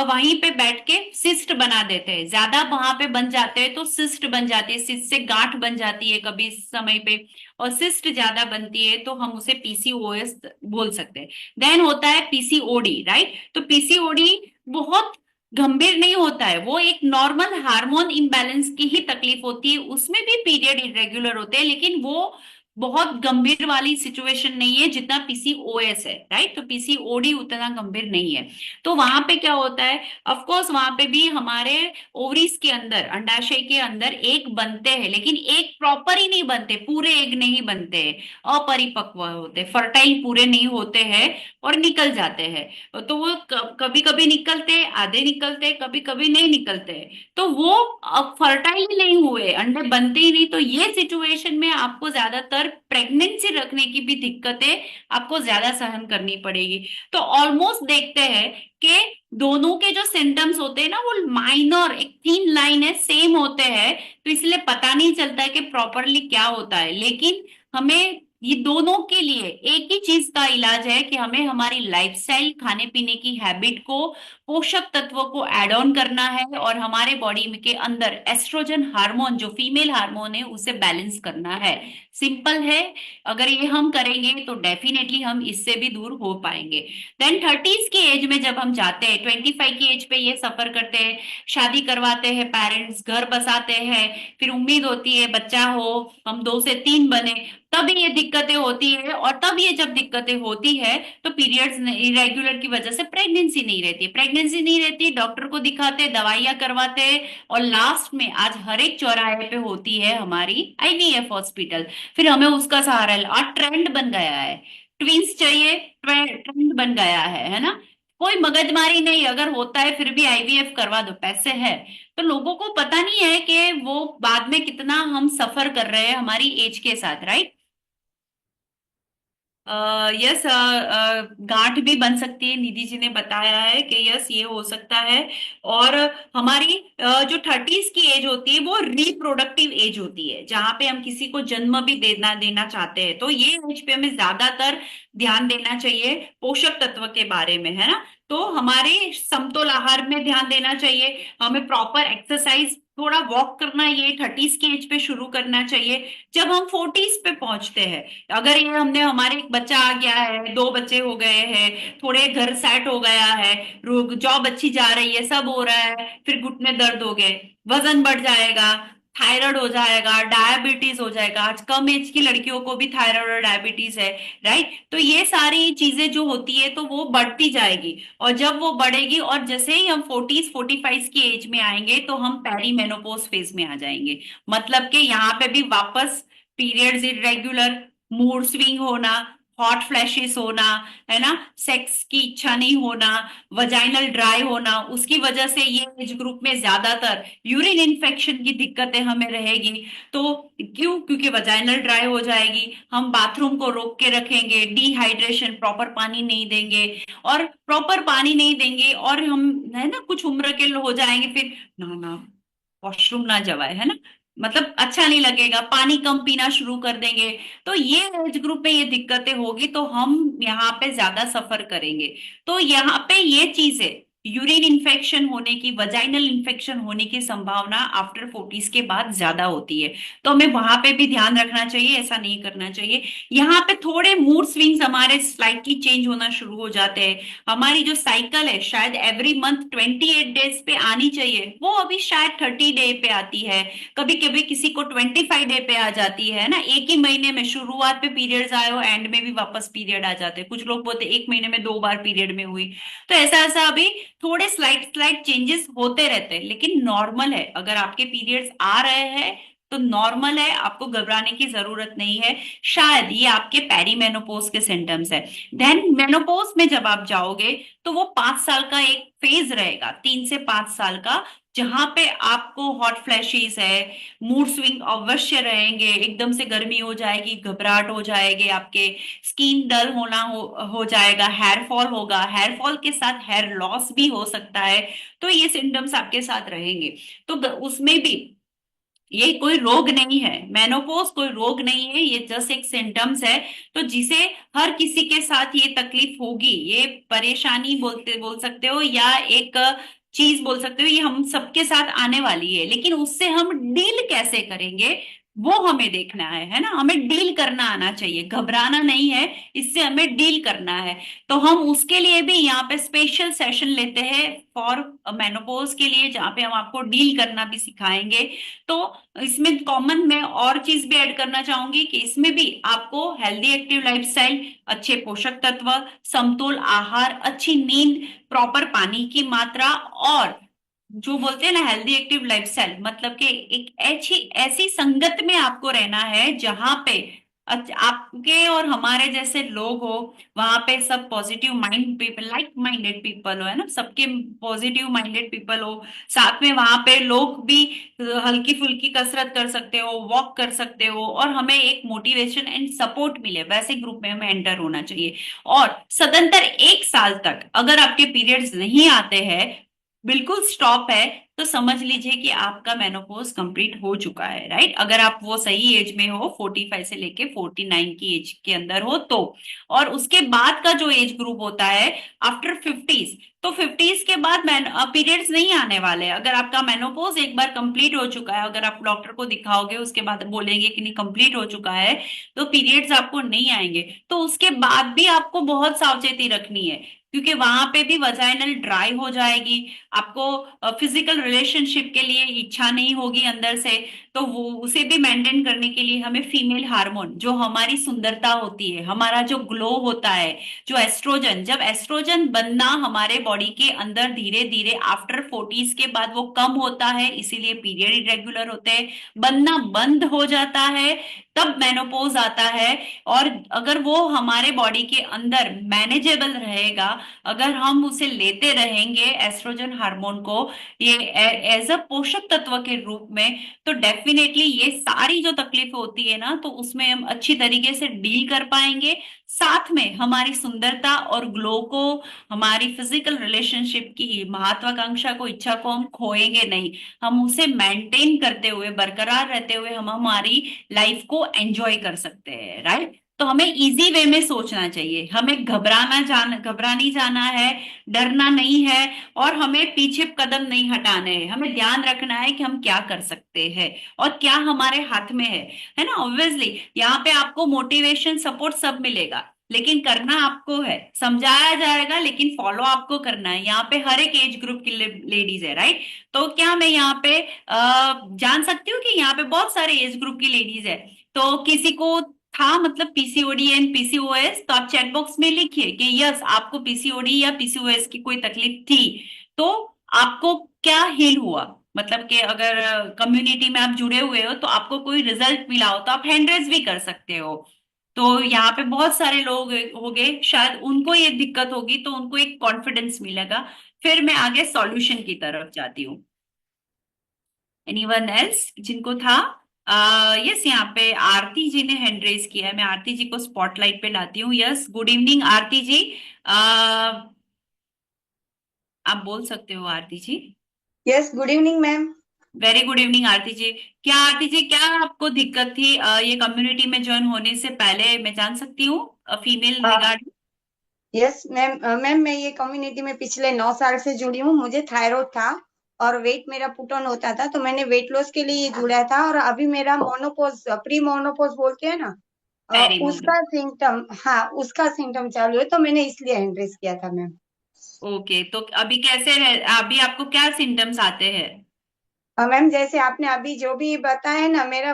वहीं पे बैठ के सिस्ट बना देते हैं, ज्यादा वहां पे बन जाते हैं तो सिस्ट बन जाती है, सिस्ट से गांठ बन जाती है कभी समय पे, और सिस्ट ज्यादा बनती है तो हम उसे पीसीओएस बोल सकते हैं। देन होता है पीसीओडी, राइट। तो पीसीओडी बहुत गंभीर नहीं होता है, वो एक नॉर्मल हार्मोन इम्बैलेंस की ही तकलीफ होती है, उसमें भी पीरियड इरेगुलर होते हैं, लेकिन वो बहुत गंभीर वाली सिचुएशन नहीं है जितना पीसीओएस है, राइट। तो पीसीओडी उतना गंभीर नहीं है। तो वहां पे क्या होता है, ऑफ कोर्स वहां पे भी हमारे ओवरीज के अंदर, अंडाशय के अंदर एक बनते हैं, लेकिन एक प्रॉपर ही नहीं बनते, पूरे एग नहीं बनते, अपरिपक्व होते, फर्टाइल पूरे नहीं होते हैं और निकल जाते हैं। तो वो कभी कभी निकलते, आधे निकलते, कभी कभी नहीं निकलते, तो वो अब फर्टाइल ही नहीं हुए, अंडे बनते ही नहीं। तो ये सिचुएशन में आपको ज्यादातर प्रेगनेंसी रखने की भी दिक्कतें आपको ज्यादा सहन करनी पड़ेगी। तो ऑलमोस्ट देखते हैं कि दोनों के जो सिम्टम्स होते हैं ना, वो माइनर, एक थिन लाइन है, सेम होते हैं, तो इसलिए पता नहीं चलता है कि प्रॉपरली क्या होता है। लेकिन हमें ये दोनों के लिए एक ही चीज का इलाज है कि हमें हमारी लाइफस्टाइल, खाने पीने की हैबिट को, पोषक तत्वों को ऐड ऑन करना है, और हमारे बॉडी में के अंदर एस्ट्रोजन हार्मोन जो फीमेल हार्मोन है उसे बैलेंस करना है। सिंपल है, अगर ये हम करेंगे तो डेफिनेटली हम इससे भी दूर हो पाएंगे। देन 30s की एज में जब हम जाते हैं, 25 की एज पे ये सफर करते हैं, शादी करवाते हैं पेरेंट्स, घर बसाते हैं, फिर उम्मीद होती है बच्चा हो, हम 2 से 3 बने, तब ये दिक्कतें होती है। और तब ये जब दिक्कतें होती है तो पीरियड्स इरेगुलर की वजह से प्रेगनेंसी नहीं रहती, प्रेगनेंसी नहीं रहती, डॉक्टर को दिखाते, दवाइयां करवाते, और लास्ट में आज हर एक चौराहे पे होती है हमारी आईवीएफ हॉस्पिटल। फिर हमें उसका सहारा और ट्रेंड बन गया है, ट्विंस चाहिए, ट्रेंड बन गया है ना। कोई मगजमारी नहीं, अगर होता है फिर भी आईवीएफ करवा दो, पैसे है। तो लोगों को पता नहीं है कि वो बाद में कितना हम सफर कर रहे हैं हमारी एज के साथ, राइट। यस, गांठ भी बन सकती है, निधि जी ने बताया है कि यस ये हो सकता है। और हमारी जो 30s की एज होती है वो रिप्रोडक्टिव एज होती है, जहां पे हम किसी को जन्म भी देना चाहते हैं। तो ये एज पे हमें ज्यादातर ध्यान देना चाहिए पोषक तत्व के बारे में, है ना। तो हमारे समतोल आहार में ध्यान देना चाहिए, हमें प्रॉपर एक्सरसाइज, थोड़ा वॉक करना, ये 30s की एज पे शुरू करना चाहिए। जब हम 40s पे पहुंचते हैं, अगर ये हमने, हमारे एक बच्चा आ गया है, 2 बच्चे हो गए हैं, थोड़े घर सेट हो गया है, जॉब अच्छी जा रही है, सब हो रहा है, फिर घुटने दर्द हो गए, वजन बढ़ जाएगा, थायराइड हो जाएगा, डायबिटीज हो जाएगा। आज कम एज की लड़कियों को भी थायराइड और डायबिटीज है, राइट। तो ये सारी चीजें जो होती है तो वो बढ़ती जाएगी, और जब वो बढ़ेगी और जैसे ही हम 40s 45 की एज में आएंगे तो हम पेरीमेनोपॉज फेज में आ जाएंगे। मतलब कि यहाँ पे भी वापस पीरियड्स इरेगुलर, मूड स्विंग होना, हॉट फ्लैशेस होना, है ना, सेक्स की इच्छा नहीं होना, वजाइनल ड्राई होना, उसकी वजह से ये एज ग्रुप में ज्यादातर यूरिन इन्फेक्शन की दिक्कतें हमें रहेगी। तो क्यों? क्योंकि वजाइनल ड्राई हो जाएगी, हम बाथरूम को रोक के रखेंगे, डिहाइड्रेशन, प्रॉपर पानी नहीं देंगे, और प्रॉपर पानी नहीं देंगे और हम, है ना, कुछ उम्र के हो जाएंगे, फिर ना वॉशरूम ना जवाए, है ना, मतलब अच्छा नहीं लगेगा, पानी कम पीना शुरू कर देंगे। तो ये एज ग्रुप में ये दिक्कतें होगी तो हम यहाँ पे ज्यादा सफर करेंगे। तो यहाँ पे ये चीज है, यूरिन इन्फेक्शन होने की, वजाइनल इन्फेक्शन होने की संभावना आफ्टर 40s के बाद ज्यादा होती है। तो हमें वहां पे भी ध्यान रखना चाहिए, ऐसा नहीं करना चाहिए। यहाँ पे थोड़े मूड स्विंग्स हमारे स्लाइटली चेंज होना शुरू हो जाते हैं। हमारी जो साइकिल है शायद एवरी मंथ 28 डेज पे आनी चाहिए, वो अभी शायद 30 डे पे आती है। कभी कभी किसी को 25 डे पे आ जाती है ना, एक ही महीने में शुरुआत पे पीरियड्स आए हो, एंड में भी वापस पीरियड आ जाते हैं। कुछ लोग बोलते हैं एक महीने में 2 बार पीरियड में हुई। तो ऐसा ऐसा अभी थोड़े स्लाइट स्लाइट चेंजेस होते रहते हैं, लेकिन नॉर्मल है। अगर आपके पीरियड्स आ रहे हैं तो नॉर्मल है, आपको घबराने की जरूरत नहीं है। शायद ये आपके पेरीमेनोपॉज के सिम्टम्स है। देन मेनोपॉज में जब आप जाओगे तो वो 5 साल का एक फेज रहेगा, 3 से 5 साल का, जहां पे आपको हॉट फ्लैशेस है, मूड स्विंग अवश्य रहेंगे, एकदम से गर्मी हो जाएगी, घबराहट हो जाएगी, आपके स्किन डल होना हो जाएगा, हेयर फॉल होगा, हेयर फॉल के साथ हेयर लॉस भी हो सकता है। तो ये सिम्टम्स आपके साथ रहेंगे। तो उसमें भी ये कोई रोग नहीं है, मेनोपॉज कोई रोग नहीं है, ये जस्ट एक सिम्टम्स है। तो जिसे हर किसी के साथ ये तकलीफ होगी, ये परेशानी बोल सकते हो, या एक चीज बोल सकते हो, ये हम सबके साथ आने वाली है। लेकिन उससे हम डील कैसे करेंगे वो हमें देखना है ना। हमें डील करना आना चाहिए, घबराना नहीं है, इससे हमें डील करना है। तो हम उसके लिए भी यहाँ पे स्पेशल सेशन लेते हैं फॉर मेनोपॉज के लिए, जहाँ पे हम आपको डील करना भी सिखाएंगे। तो इसमें कॉमन मैं और चीज भी ऐड करना चाहूंगी कि इसमें भी आपको हेल्दी एक्टिव लाइफस्टाइल, अच्छे पोषक तत्व, समतोल आहार, अच्छी नींद, प्रॉपर पानी की मात्रा, और जो बोलते हैं ना हेल्दी एक्टिव लाइफस्टाइल, मतलब कि एक ऐसी ऐसी संगत में आपको रहना है जहां पे आपके और हमारे जैसे लोग हो, वहां पे सब positive mind people, like minded people हो, है ना, सबके पॉजिटिव माइंडेड पीपल हो। साथ में वहां पे लोग भी हल्की फुल्की कसरत कर सकते हो, वॉक कर सकते हो, और हमें एक मोटिवेशन एंड सपोर्ट मिले, वैसे ग्रुप में हमें एंटर होना चाहिए। और सदंतर 1 साल तक अगर आपके पीरियड्स नहीं आते हैं, बिल्कुल स्टॉप है, तो समझ लीजिए कि आपका मेनोपॉज कंप्लीट हो चुका है, राइट। अगर आप वो सही एज में हो, 45 से लेके 49 की एज के अंदर हो तो। और उसके बाद का जो एज ग्रुप होता है आफ्टर 50s, तो 50s के बाद पीरियड्स नहीं आने वाले। अगर आपका मेनोपॉज एक बार कंप्लीट हो चुका है, अगर आप डॉक्टर को दिखाओगे उसके बाद बोलेंगे कि नहीं कंप्लीट हो चुका है, तो पीरियड्स आपको नहीं आएंगे। तो उसके बाद भी आपको बहुत सावचेती रखनी है, क्योंकि वहां पे भी वजाइनल ड्राई हो जाएगी, आपको फिजिकल रिलेशनशिप के लिए इच्छा नहीं होगी अंदर से। तो वो उसे भी मेंटेन करने के लिए हमें फीमेल हार्मोन, जो हमारी सुंदरता होती है, हमारा जो ग्लो होता है, जो एस्ट्रोजन, जब एस्ट्रोजन बनना हमारे बॉडी के अंदर धीरे धीरे आफ्टर 40s के बाद वो कम होता है, इसीलिए पीरियड इरेगुलर होते हैं, बनना बंद हो जाता है, तब मेनोपॉज आता है। और अगर वो हमारे बॉडी के अंदर मैनेजेबल रहेगा, अगर हम उसे लेते रहेंगे एस्ट्रोजन हार्मोन को ये एज अ पोषक तत्व के रूप में, तो डेफिनेटली ये सारी जो तकलीफ होती है ना, तो उसमें हम अच्छी तरीके से डील कर पाएंगे। साथ में हमारी सुंदरता और ग्लो को, हमारी फिजिकल रिलेशनशिप की महत्वाकांक्षा को, इच्छा को हम खोएंगे नहीं। हम उसे मेंटेन करते हुए, बरकरार रहते हुए हम हमारी लाइफ को एंजॉय कर सकते हैं, राइट। तो हमें इजी वे में सोचना चाहिए, हमें घबरा नहीं जाना है, डरना नहीं है, और हमें पीछे कदम नहीं हटाने हैं। हमें ध्यान रखना है कि हम क्या कर सकते हैं और क्या हमारे हाथ में है ना। ऑब्वियसली यहाँ पे आपको मोटिवेशन, सपोर्ट सब मिलेगा, लेकिन करना आपको है। समझाया जाएगा लेकिन फॉलो आपको करना है। यहाँ पे हर एक एज ग्रुप की लेडीज है, राइट। तो क्या मैं यहाँ पे जान सकती हूँ कि यहाँ पे बहुत सारे एज ग्रुप की लेडीज है, तो किसी को था मतलब पीसीओडी एंड पीसीओएस, तो आप चैट बॉक्स में लिखिए कि यस आपको पीसीओडी या पीसीओएस की कोई तकलीफ थी, तो आपको क्या हील हुआ, मतलब कि अगर कम्युनिटी में आप जुड़े हुए हो तो आपको कोई रिजल्ट मिला हो, तो आप हैंड रेज भी कर सकते हो। तो यहाँ पे बहुत सारे लोग होंगे, शायद उनको ये दिक्कत होगी, तो उनको एक कॉन्फिडेंस मिलेगा। फिर मैं आगे सॉल्यूशन की तरफ जाती हूँ। एनीवन एल्स जिनको था? यस, यहाँ पे आरती जी ने हैंड रेज किया है, मैं आरती जी को स्पॉटलाइट पे लाती हूँ। Yes, good evening Aarti ji, आप बोल सकते हो Aarti ji. Yes, good evening, ma'am. Very good evening Aarti ji. क्या आरती जी, क्या आपको दिक्कत थी ये कम्युनिटी में ज्वाइन होने से पहले, मैं जान सकती हूँ, female regarding? Yes ma'am, ma'am मैं ये कम्युनिटी में पिछले 9 साल से जुड़ी हूँ। मुझे थायराइड था और वेट मेरा पुट ऑन होता था, तो मैंने वेट लॉस के लिए ये जुड़ा था। और अभी मेरा मोनोपोज, प्री मोनोपोज बोलते हैं ना, पेरीमोन। उसका सिम्टम, हाँ उसका सिम्टम चालू है, तो मैंने इसलिए हैंड रेस किया था मैम। ओके, तो अभी कैसे अभी आपको क्या सिम्टम्स आते हैं? मैम जैसे आपने अभी जो भी बताया ना, मेरा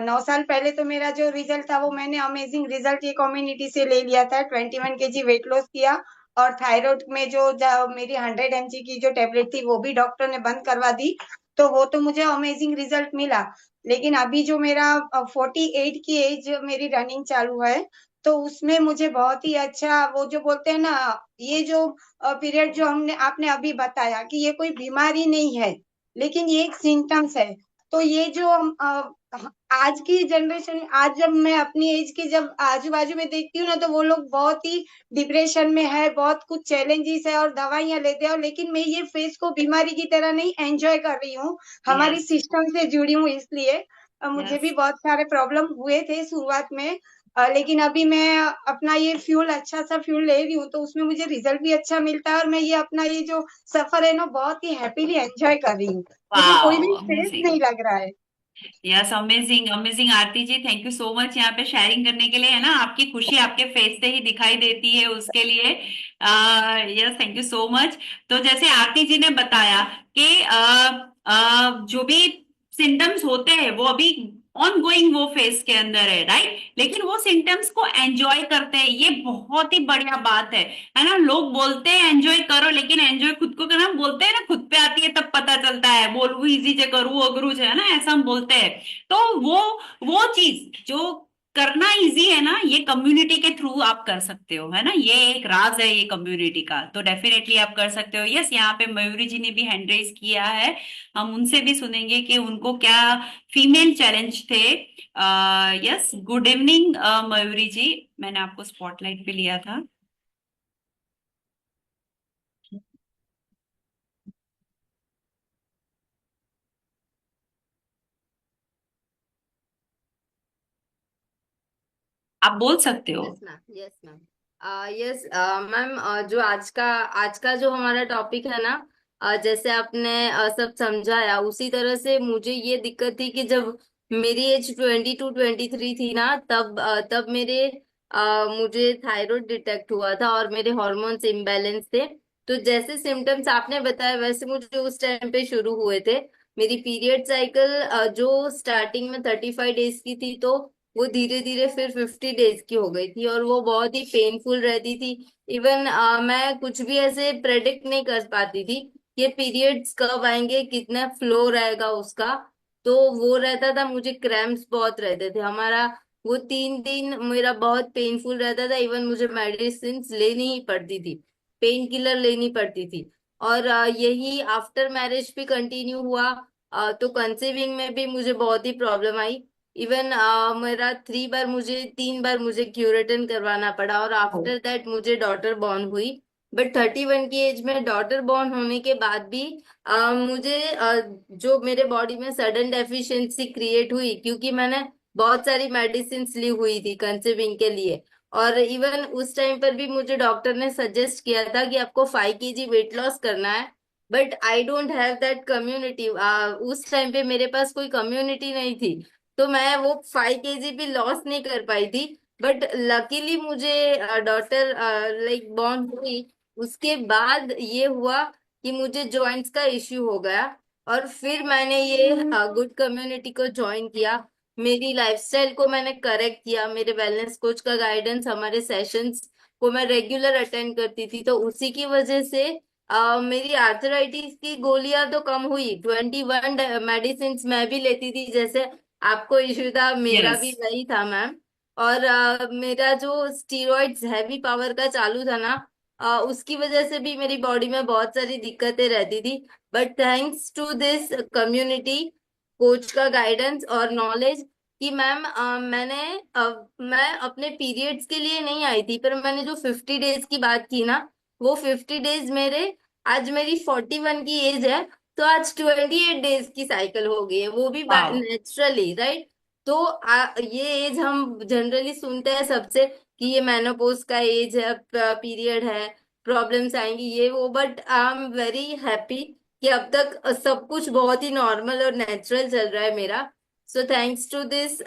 9 साल पहले तो मेरा जो रिजल्ट था वो मैंने अमेजिंग रिजल्ट ये कम्युनिटी से ले लिया था। 21 kg वेट लॉस किया और थायराइड में जो मेरी 100 mg की जो टेबलेट थी वो भी डॉक्टर ने बंद करवा दी, तो वो तो मुझे अमेजिंग रिजल्ट मिला। लेकिन अभी जो मेरा 48 की एज मेरी रनिंग चालू है, तो उसमें मुझे बहुत ही अच्छा, वो जो बोलते हैं ना, ये जो पीरियड जो हमने आपने अभी बताया कि ये कोई बीमारी नहीं है, लेकिन ये एक सिम्टम्स है। तो ये जो आज की जनरेशन, आज जब मैं अपनी एज की जब आजू बाजू में देखती हूँ ना, तो वो लोग बहुत ही डिप्रेशन में है, बहुत कुछ चैलेंजेस है और दवाइयां लेते हैं, लेकिन मैं ये फेस को बीमारी की तरह नहीं, एंजॉय कर रही हूँ। हमारी यस। सिस्टम से जुड़ी हूँ इसलिए। मुझे भी यस। बहुत सारे प्रॉब्लम हुए थे शुरुआत में, लेकिन अभी मैं अपना ये फ्यूल, अच्छा सा फ्यूल ले रही हूँ, तो उसमें मुझे रिजल्ट भी अच्छा मिलता है और मैं ये अपना ये जो सफर है ना, बहुत ही हैप्पीली एंजॉय कर रही हूँ। मुझे कोई वाओ, भी स्ट्रेस अमेजिंग। नहीं लग रहा है। Yes, amazing amazing Aarti ji, thank you so much यहाँ पे शेयरिंग करने के लिए। है ना, आपकी खुशी आपके फेस से ही दिखाई देती है, उसके लिए yes, thank you so much. तो जैसे आरती जी ने बताया कि जो भी सिम्टम्स होते हैं वो अभी ऑन गोइंग वो फेस के अंदर है, राइट, लेकिन वो सिम्टम्स को एंजॉय करते हैं, ये बहुत ही बढ़िया बात है ना। लोग बोलते हैं एंजॉय करो, लेकिन एंजॉय खुद को करना, बोलते हैं ना, खुद पे आती है तब पता चलता है, बोलू इजी जे करू अगरू जे, है ना, ऐसा हम बोलते हैं। तो वो चीज जो करना इजी है ना, ये कम्युनिटी के थ्रू आप कर सकते हो, है ना, ये एक राज है ये कम्युनिटी का, तो डेफिनेटली आप कर सकते हो। यस, यहाँ पे मयूरी जी ने भी हैंड रेज किया है, हम उनसे भी सुनेंगे कि उनको क्या फीमेल चैलेंज थे। यस, गुड इवनिंग मयूरी जी, मैंने आपको स्पॉटलाइट पे लिया था। आप बोल सकते हो। Yes ma'am, yes ma'am, yes ma'am, जो आज का जो हमारा टॉपिक है ना, जैसे आपने सब समझाया उसी तरह से मुझे ये दिक्कत थी कि जब मेरी एज 22-23 थी ना, तब मुझे थायराइड डिटेक्ट हुआ था और मेरे हॉर्मोन्स इम्बैलेंस थे। तो जैसे सिम्टम्स आपने बताया वैसे मुझे उस टाइम पे शुरू हुए थे। मेरी पीरियड साइकिल जो स्टार्टिंग में 35 डेज की थी, तो वो धीरे धीरे फिर 50 डेज की हो गई थी और वो बहुत ही पेनफुल रहती थी। इवन मैं कुछ भी ऐसे प्रेडिक्ट नहीं कर पाती थी ये पीरियड्स कब आएंगे, कितना फ्लो रहेगा उसका। तो वो रहता था, मुझे क्रैम्प्स बहुत रहते थे हमारा। वो 3 दिन मेरा बहुत पेनफुल रहता था, इवन मुझे मेडिसिन लेनी ही पड़ती थी, पेन किलर लेनी पड़ती थी। और यही आफ्टर मैरिज भी कंटिन्यू हुआ। तो कंसीविंग में भी मुझे बहुत ही प्रॉब्लम आई। इवन मेरा 3 बार मुझे क्यूरेटिन करवाना पड़ा और आफ्टर दैट मुझे डॉटर बॉर्न हुई। बट 31 की एज में डॉटर बॉर्न होने के बाद भी मुझे जो मेरे बॉडी में सडन डेफिशिएंसी क्रिएट हुई, क्योंकि मैंने बहुत सारी मेडिसिन ली हुई थी कंसीविंग के लिए। और इवन उस टाइम पर भी मुझे डॉक्टर ने सजेस्ट किया था कि आपको 5 kg वेट लॉस करना है। But I don't have that community. उस टाइम पे मेरे पास कोई कम्युनिटी नहीं थी, तो मैं वो 5 kg भी लॉस नहीं कर पाई थी। बट लकीली मुझे डॉटर लाइक बॉर्न हुई, उसके बाद ये हुआ कि मुझे जॉइंट्स का इश्यू हो गया। और फिर मैंने ये गुड कम्युनिटी को ज्वाइन किया, मेरी लाइफस्टाइल को मैंने करेक्ट किया, मेरे वेलनेस कोच का गाइडेंस, हमारे सेशंस को मैं रेगुलर अटेंड करती थी, तो उसी की वजह से मेरी आर्थराइटिस की गोलियां तो कम हुई। 21 मेडिसिन मैं भी लेती थी, जैसे आपको इश्यू था मेरा यस। भी वही था मैम। और मेरा जो स्टीरॉइड्स हैवी पावर का चालू था ना, उसकी वजह से भी मेरी बॉडी में बहुत सारी दिक्कतें रहती थी। But thanks to this community, coach का गाइडेंस और नॉलेज, कि मैम मैं अपने पीरियड्स के लिए नहीं आई थी, पर मैंने जो 50 डेज की बात की ना, वो 50 डेज मेरे, आज मेरी 41 की एज है तो आज 28 डेज की साइकिल हो गई है, वो भी वाह। Naturally, right. तो ये एज हम जनरली सुनते हैं सबसे कि ये मेनोपॉज का एज है, पीरियड है, प्रॉब्लम्स आएंगी ये वो, but I am very happy कि अब तक सब कुछ बहुत ही नॉर्मल और नेचुरल चल रहा है मेरा। So thanks to this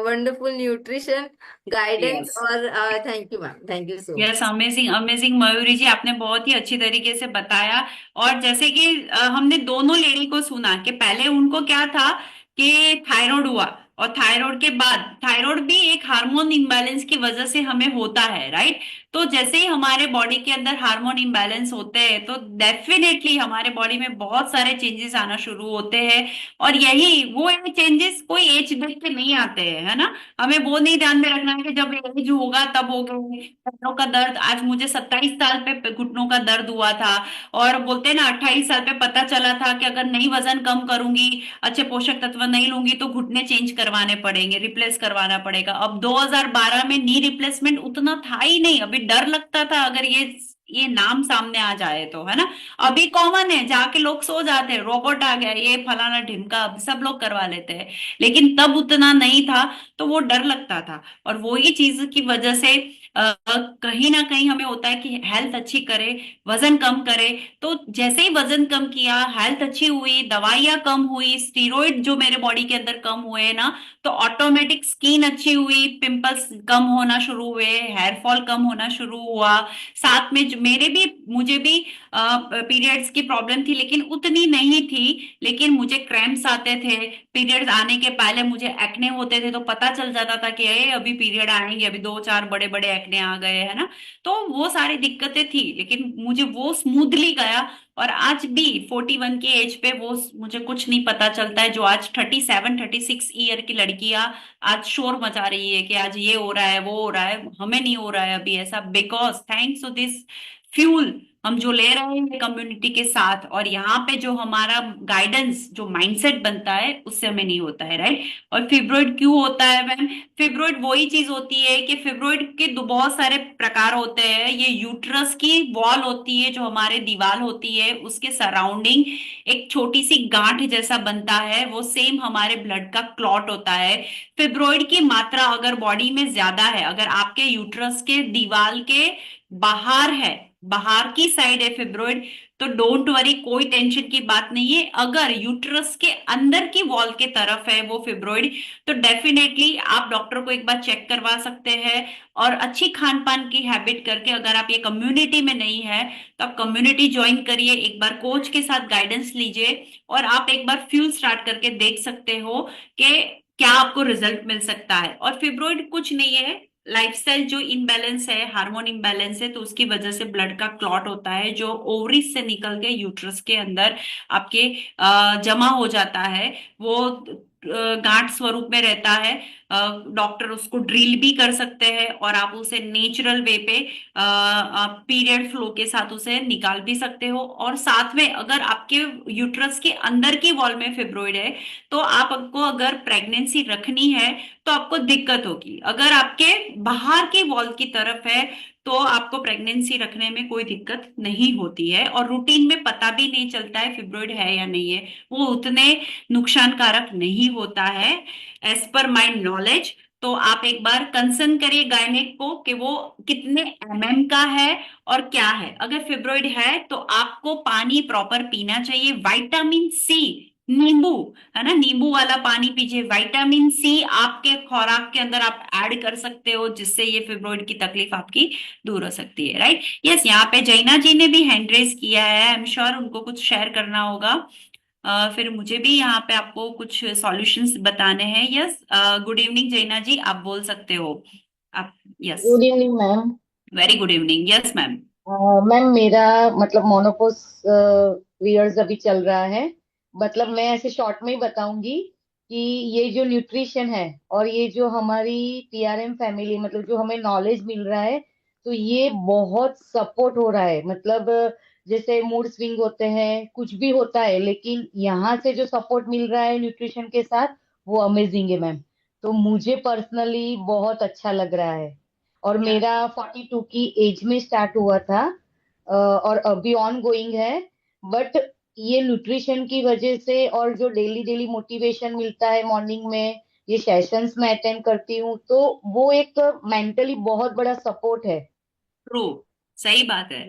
wonderful nutrition guidance, yes और thank you ma'am, thank you so yes, much. Amazing amazing Mayuri ji, आपने बहुत ही अच्छी तरीके से बताया। और जैसे कि हमने दोनों लेडी को सुना कि पहले उनको क्या था कि थायराइड हुआ, और थायराइड के बाद थायराइड भी एक हार्मोन इम्बैलेंस की वजह से हमें होता है, राइट। तो जैसे ही हमारे बॉडी के अंदर हार्मोन इम्बैलेंस होते हैं तो डेफिनेटली हमारे बॉडी में बहुत सारे चेंजेस आना शुरू होते हैं। और यही वो चेंजेस कोई एज देख के नहीं आते हैं, है ना। हमें वो नहीं ध्यान में रखना है कि जब एज होगा तब होगा। घुटनों का दर्द, आज मुझे 27 साल पे घुटनों का दर्द हुआ था, और बोलते हैं ना 28 साल पे पता चला था कि अगर नहीं वजन कम करूंगी, अच्छे पोषक तत्व नहीं लूंगी तो घुटने चेंज करवाने पड़ेंगे, रिप्लेस करवाना पड़ेगा। अब 2012 में नी रिप्लेसमेंट उतना था ही नहीं, अभी डर लगता था अगर ये नाम सामने आ जाए तो, है ना। अभी कॉमन है, जाके लोग सो जाते हैं, रोबोट आ गया, ये फलाना ढिमका, अब सब लोग करवा लेते हैं। लेकिन तब उतना नहीं था, तो वो डर लगता था। और वो ही चीज की वजह से कहीं ना कहीं हमें होता है कि हेल्थ अच्छी करे, वजन कम करे। तो जैसे ही वजन कम किया, हेल्थ अच्छी हुई, दवाइयां कम हुई, स्टीरॉइड जो मेरे बॉडी के अंदर कम हुए ना, तो ऑटोमेटिक स्किन अच्छी हुई, पिंपल्स कम होना शुरू हुए, हेयर फॉल कम होना शुरू हुआ। साथ में मेरे भी, मुझे भी पीरियड्स की प्रॉब्लम थी, लेकिन उतनी नहीं थी। लेकिन मुझे क्रैम्प्स आते थे, पीरियड्स आने के पहले मुझे एक्ने होते थे, तो पता चल जाता था कि अभी पीरियड आएंगे, अभी 2-4 बड़े बड़े एक्ने आ गए, है ना। तो वो सारी दिक्कतें थी, लेकिन मुझे वो स्मूथली गया। और आज भी 41 की एज पे वो मुझे कुछ नहीं पता चलता है, जो आज 37-36 ईयर की लड़कियां आज शोर मचा रही है कि आज ये हो रहा है, वो हो रहा है, हमें नहीं हो रहा है अभी ऐसा, because thanks to this fuel हम जो ले रहे हैं कम्युनिटी के साथ, और यहाँ पे जो हमारा गाइडेंस, जो माइंडसेट बनता है, उससे हमें नहीं होता है, राइट। और फिब्रोइड क्यों होता है मैम? फिब्रोइड वही चीज होती है कि फिब्रोइड के बहुत सारे प्रकार होते हैं। ये यूट्रस की वॉल होती है, जो हमारे दीवार होती है, उसके सराउंडिंग एक छोटी सी गांठ जैसा बनता है, वो सेम हमारे ब्लड का क्लॉट होता है। फिब्रोइड की मात्रा अगर बॉडी में ज्यादा है, अगर आपके यूट्रस के दीवार के बाहर है, बाहर की साइड है फिब्रोइड, तो डोंट वरी, कोई टेंशन की बात नहीं है। अगर यूट्रस के अंदर की वॉल के तरफ है वो फिब्रोइड, तो डेफिनेटली आप डॉक्टर को एक बार चेक करवा सकते हैं। और अच्छी खान पान की हैबिट करके, अगर आप ये कम्युनिटी में नहीं है तो आप कम्युनिटी ज्वाइन करिए, एक बार कोच के साथ गाइडेंस लीजिए, और आप एक बार फ्यूल स्टार्ट करके देख सकते हो कि क्या आपको रिजल्ट मिल सकता है। और फिब्रोइड कुछ नहीं है, लाइफस्टाइल जो इनबैलेंस है, हार्मोन इनबैलेंस है, तो उसकी वजह से ब्लड का क्लॉट होता है, जो ओवरीज से निकल के यूट्रस के अंदर आपके जमा हो जाता है। वो गांठ स्वरूप में रहता है। डॉक्टर उसको ड्रिल भी कर सकते हैं, और आप उसे नेचुरल वे पे पीरियड फ्लो के साथ उसे निकाल भी सकते हो। और साथ में अगर आपके यूट्रस के अंदर की वॉल में फिब्रोइड है, तो आपको अगर प्रेगनेंसी रखनी है तो आपको दिक्कत होगी। अगर आपके बाहर की वॉल की तरफ है तो आपको प्रेगनेंसी रखने में कोई दिक्कत नहीं होती है, और रूटीन में पता भी नहीं चलता है फिब्रोइड है या नहीं है, वो उतने नुकसान कारक नहीं होता है एज पर माय नॉलेज। तो आप एक बार कंसर्न करिए गायनेक को कि वो कितने एमएम का है और क्या है। अगर फिब्रोइड है तो आपको पानी प्रॉपर पीना चाहिए, विटामिन सी, नींबू, है ना, नींबू वाला पानी पीजिए। विटामिन सी आपके खुराक के अंदर आप ऐड कर सकते हो, जिससे ये फिब्रोइड की तकलीफ आपकी दूर हो सकती है, राइट। यस, यहाँ पे जैना जी ने भी हैंड रेज किया है, आई एम श्योर उनको कुछ शेयर करना होगा। फिर मुझे भी यहाँ पे आपको कुछ सॉल्यूशंस बताने हैं। यस, गुड इवनिंग जैना जी, आप बोल सकते हो आप। Yes, good evening ma'am. Very good evening. Yes ma'am. Ma'am मेरा मतलब मोनोपोज पीरियड्स अभी चल रहा है। मतलब मैं ऐसे शॉर्ट में ही बताऊंगी कि ये जो न्यूट्रिशन है और ये जो हमारी टीआरएम फैमिली, मतलब जो हमें नॉलेज मिल रहा है, तो ये बहुत सपोर्ट हो रहा है। मतलब जैसे मूड स्विंग होते हैं, कुछ भी होता है, लेकिन यहाँ से जो सपोर्ट मिल रहा है न्यूट्रिशन के साथ, वो अमेजिंग है मैम। तो मुझे पर्सनली बहुत अच्छा लग रहा है। और मेरा 42 की एज में स्टार्ट हुआ था, और अभी ऑन गोइंग है। बट ये न्यूट्रिशन की वजह से, और जो डेली डेली मोटिवेशन मिलता है मॉर्निंग में, ये सेशंस में अटेंड करती हूँ, तो वो एक मेंटली बहुत बड़ा सपोर्ट है। ट्रू, सही बात है।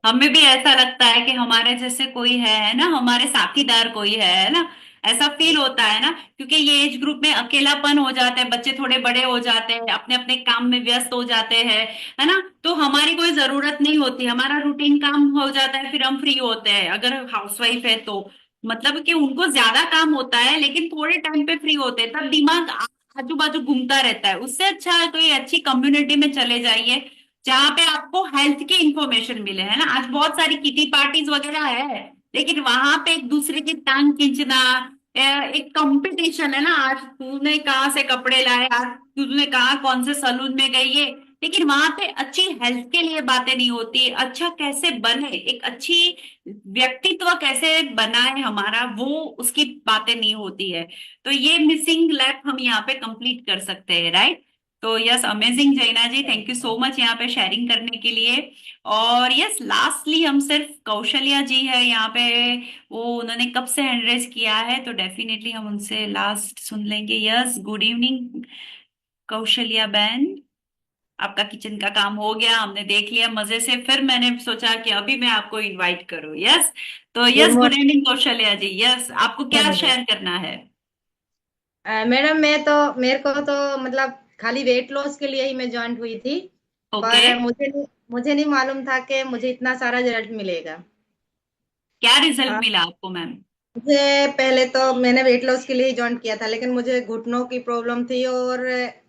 हमें भी ऐसा लगता है कि हमारे जैसे कोई है ना, हमारे साथीदार कोई है ना, ऐसा फील होता है ना, क्योंकि ये एज ग्रुप में अकेलापन हो जाता है, बच्चे थोड़े बड़े हो जाते हैं, अपने अपने काम में व्यस्त हो जाते हैं, है ना, तो हमारी कोई जरूरत नहीं होती, हमारा रूटीन काम हो जाता है, फिर हम फ्री होते हैं। अगर हाउसवाइफ है तो मतलब कि उनको ज्यादा काम होता है लेकिन थोड़े टाइम पे फ्री होते हैं, तब दिमाग आजू बाजू घूमता रहता है। उससे अच्छा है कोई अच्छी कम्युनिटी में चले जाइए जहाँ पे आपको हेल्थ की इंफॉर्मेशन मिले, है ना। आज बहुत सारी किटी पार्टीज वगैरह है, लेकिन वहां पे एक दूसरे की टांग खींचना, एक कंपटीशन है ना, आज तूने कहाँ से कपड़े लाए, आज तूने कहा कौन से सलून में गई है, लेकिन वहां पे अच्छी हेल्थ के लिए बातें नहीं होती, अच्छा कैसे बने, एक अच्छी व्यक्तित्व कैसे बनाए हमारा, वो उसकी बातें नहीं होती है। तो ये मिसिंग लैप हम यहाँ पे कंप्लीट कर सकते हैं, राइट। तो यस, अमेजिंग जैना जी, थैंक यू सो मच यहाँ पे शेयरिंग करने के लिए। और यस, लास्टली हम सिर्फ कौशल्या जी है यहाँ पे, वो उन्होंने कब से हैंड रेज किया है, तो डेफिनेटली हम उनसे लास्ट सुन लेंगे। यस, गुड इवनिंग कौशल्या बहन, आपका किचन का काम हो गया, हमने देख लिया मजे से, फिर मैंने सोचा कि अभी मैं आपको इनवाइट करूं। यस, तो good yes, good morning evening Kaushalya ji. Yes, आपको क्या शेयर करना है? मैडम। मेरे को तो मतलब खाली वेट लॉस के लिए ही मैं ज्वाइन हुई थी, ओके, पर मुझे नहीं मालूम था कि मुझे इतना सारा रिजल्ट मिलेगा। क्या रिजल्ट मिला आपको मैम? मुझे पहले तो मैंने वेट लॉस के लिए ही ज्वाइन किया था, लेकिन मुझे घुटनों की प्रॉब्लम थी और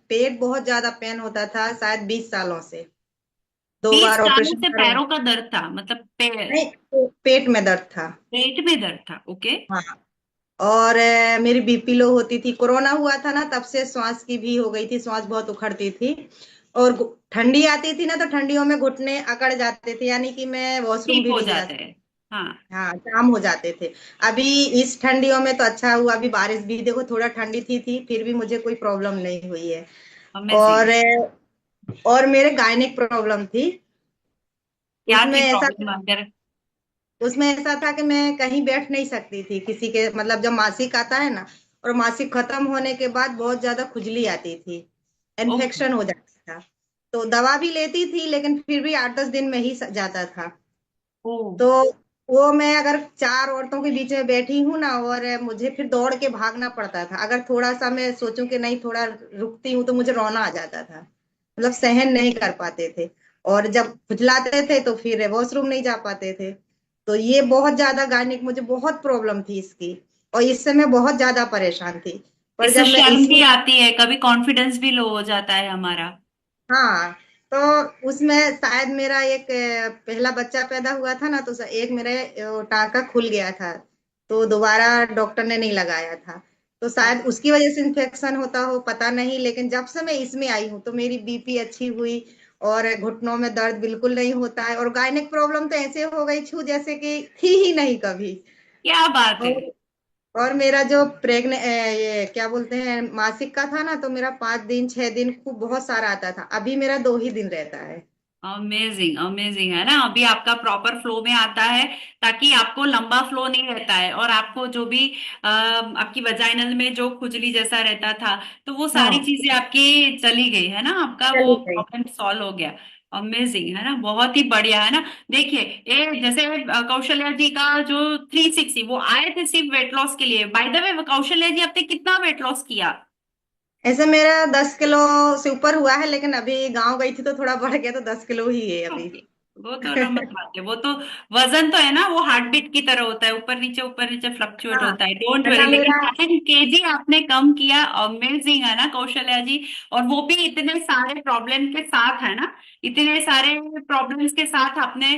पेट बहुत ज्यादा पेन होता था, शायद 20 सालों से। दो 20 बार सालों ऑपरेशन से करवा। पैरों का दर्द था, मतलब नहीं, पेट में दर्द था। पेट में दर्द था, ओके। हाँ। और मेरी बीपी लो होती थी, कोरोना हुआ था ना, तब से श्वास की भी हो गई थी, श्वास बहुत उखड़ती थी। और ठंडी आती थी ना, तो ठंडियों में घुटने अकड़ जाते थे, यानी कि मैं वॉशरूम ठीक भी हो नहीं जा जाते सकती। हैं, हाँ। हाँ, जाम हो जाते थे। अभी इस ठंडियों में तो अच्छा हुआ, अभी बारिश भी देखो थोड़ा ठंडी थी, फिर भी मुझे कोई प्रॉब्लम नहीं हुई है। अमेजिंग। और और मेरे गायनिक प्रॉब्लम थी। क्या उसमें थी ऐसा प्रॉब्लम अगर? उसमें ऐसा था कि मैं कहीं बैठ नहीं सकती थी किसी के, मतलब जब मासिक आता है ना, और मासिक खत्म होने के बाद बहुत ज्यादा खुजली आती थी, ओके, इन्फेक्शन हो जाता था। तो दवा भी लेती थी, लेकिन फिर भी 8-10 दिन में ही जाता था। ओ, तो वो मैं अगर चार औरतों के बीच में बैठी हूँ ना, और मुझे फिर दौड़ के भागना पड़ता था, अगर थोड़ा सा मैं सोचूं कि नहीं थोड़ा रुकती हूँ, तो मुझे रोना आ जाता था, मतलब सहन नहीं कर पाते थे। और जब फुचलाते थे तो फिर वॉशरूम नहीं जा पाते थे। तो ये बहुत ज्यादा गायनिक, मुझे बहुत प्रॉब्लम थी इसकी, और इससे मैं बहुत ज्यादा परेशान थी। पर इससे जब मैं शर्म भी इसमें, आती है, कभी कॉन्फिडेंस भी लो हो जाता है हमारा। हाँ, तो उसमें शायद मेरा एक पहला बच्चा पैदा हुआ था ना, तो एक मेरे टांका खुल गया था, तो दोबारा डॉक्टर ने नहीं लगाया था। तो शायद उसकी वजह से इन्फेक्शन होता हो, पता नहीं। लेकिन जब से मैं इसमें आई हूँ, तो मेरी बीपी अच्छी हुई, और घुटनों में दर्द बिल्कुल नहीं होता है, और गायनिक प्रॉब्लम तो ऐसे हो गई छू जैसे कि थी ही नहीं कभी। क्या बात है! और और मेरा जो ये क्या बोलते हैं, मासिक का था ना, तो मेरा 5 दिन 6 दिन खूब बहुत सारा आता था, अभी मेरा 2 ही दिन रहता है। अमेजिंग, अमेजिंग, है ना, अभी आपका प्रॉपर फ्लो में आता है, ताकि आपको लंबा फ्लो नहीं रहता है, और आपको जो भी आपकी वजाइनल में जो खुजली जैसा रहता था, तो वो सारी हाँ, चीजें आपकी चली गई, है ना, आपका चली वो गई। प्रॉब्लम सॉल्व हो गया। अमेजिंग, है ना, बहुत ही बढ़िया, है ना। देखिए, ये जैसे कौशल्या जी का जो 360, वो आए थे सिर्फ वेट लॉस के लिए। बाय द वे, कौशल्या जी, आपने कितना वेट लॉस किया? ऐसे मेरा 10 किलो से ऊपर हुआ है, लेकिन अभी गांव गई थी तो थोड़ा बढ़ गया, तो 10 किलो ही है अभी। ओके, वो तो नॉर्मल बात है, वो तो वजन तो है ना, वो हार्ट बीट की तरह होता है, ऊपर नीचे फ्लक्चुएट हाँ, होता है, डोंट वरी। मतलब लेकिन मेरा 10 kg आपने कम किया, अमेजिंग, है ना कौशल्या जी। और वो भी इतने सारे प्रॉब्लम के साथ, है ना, इतने सारे प्रॉब्लम्स के साथ आपने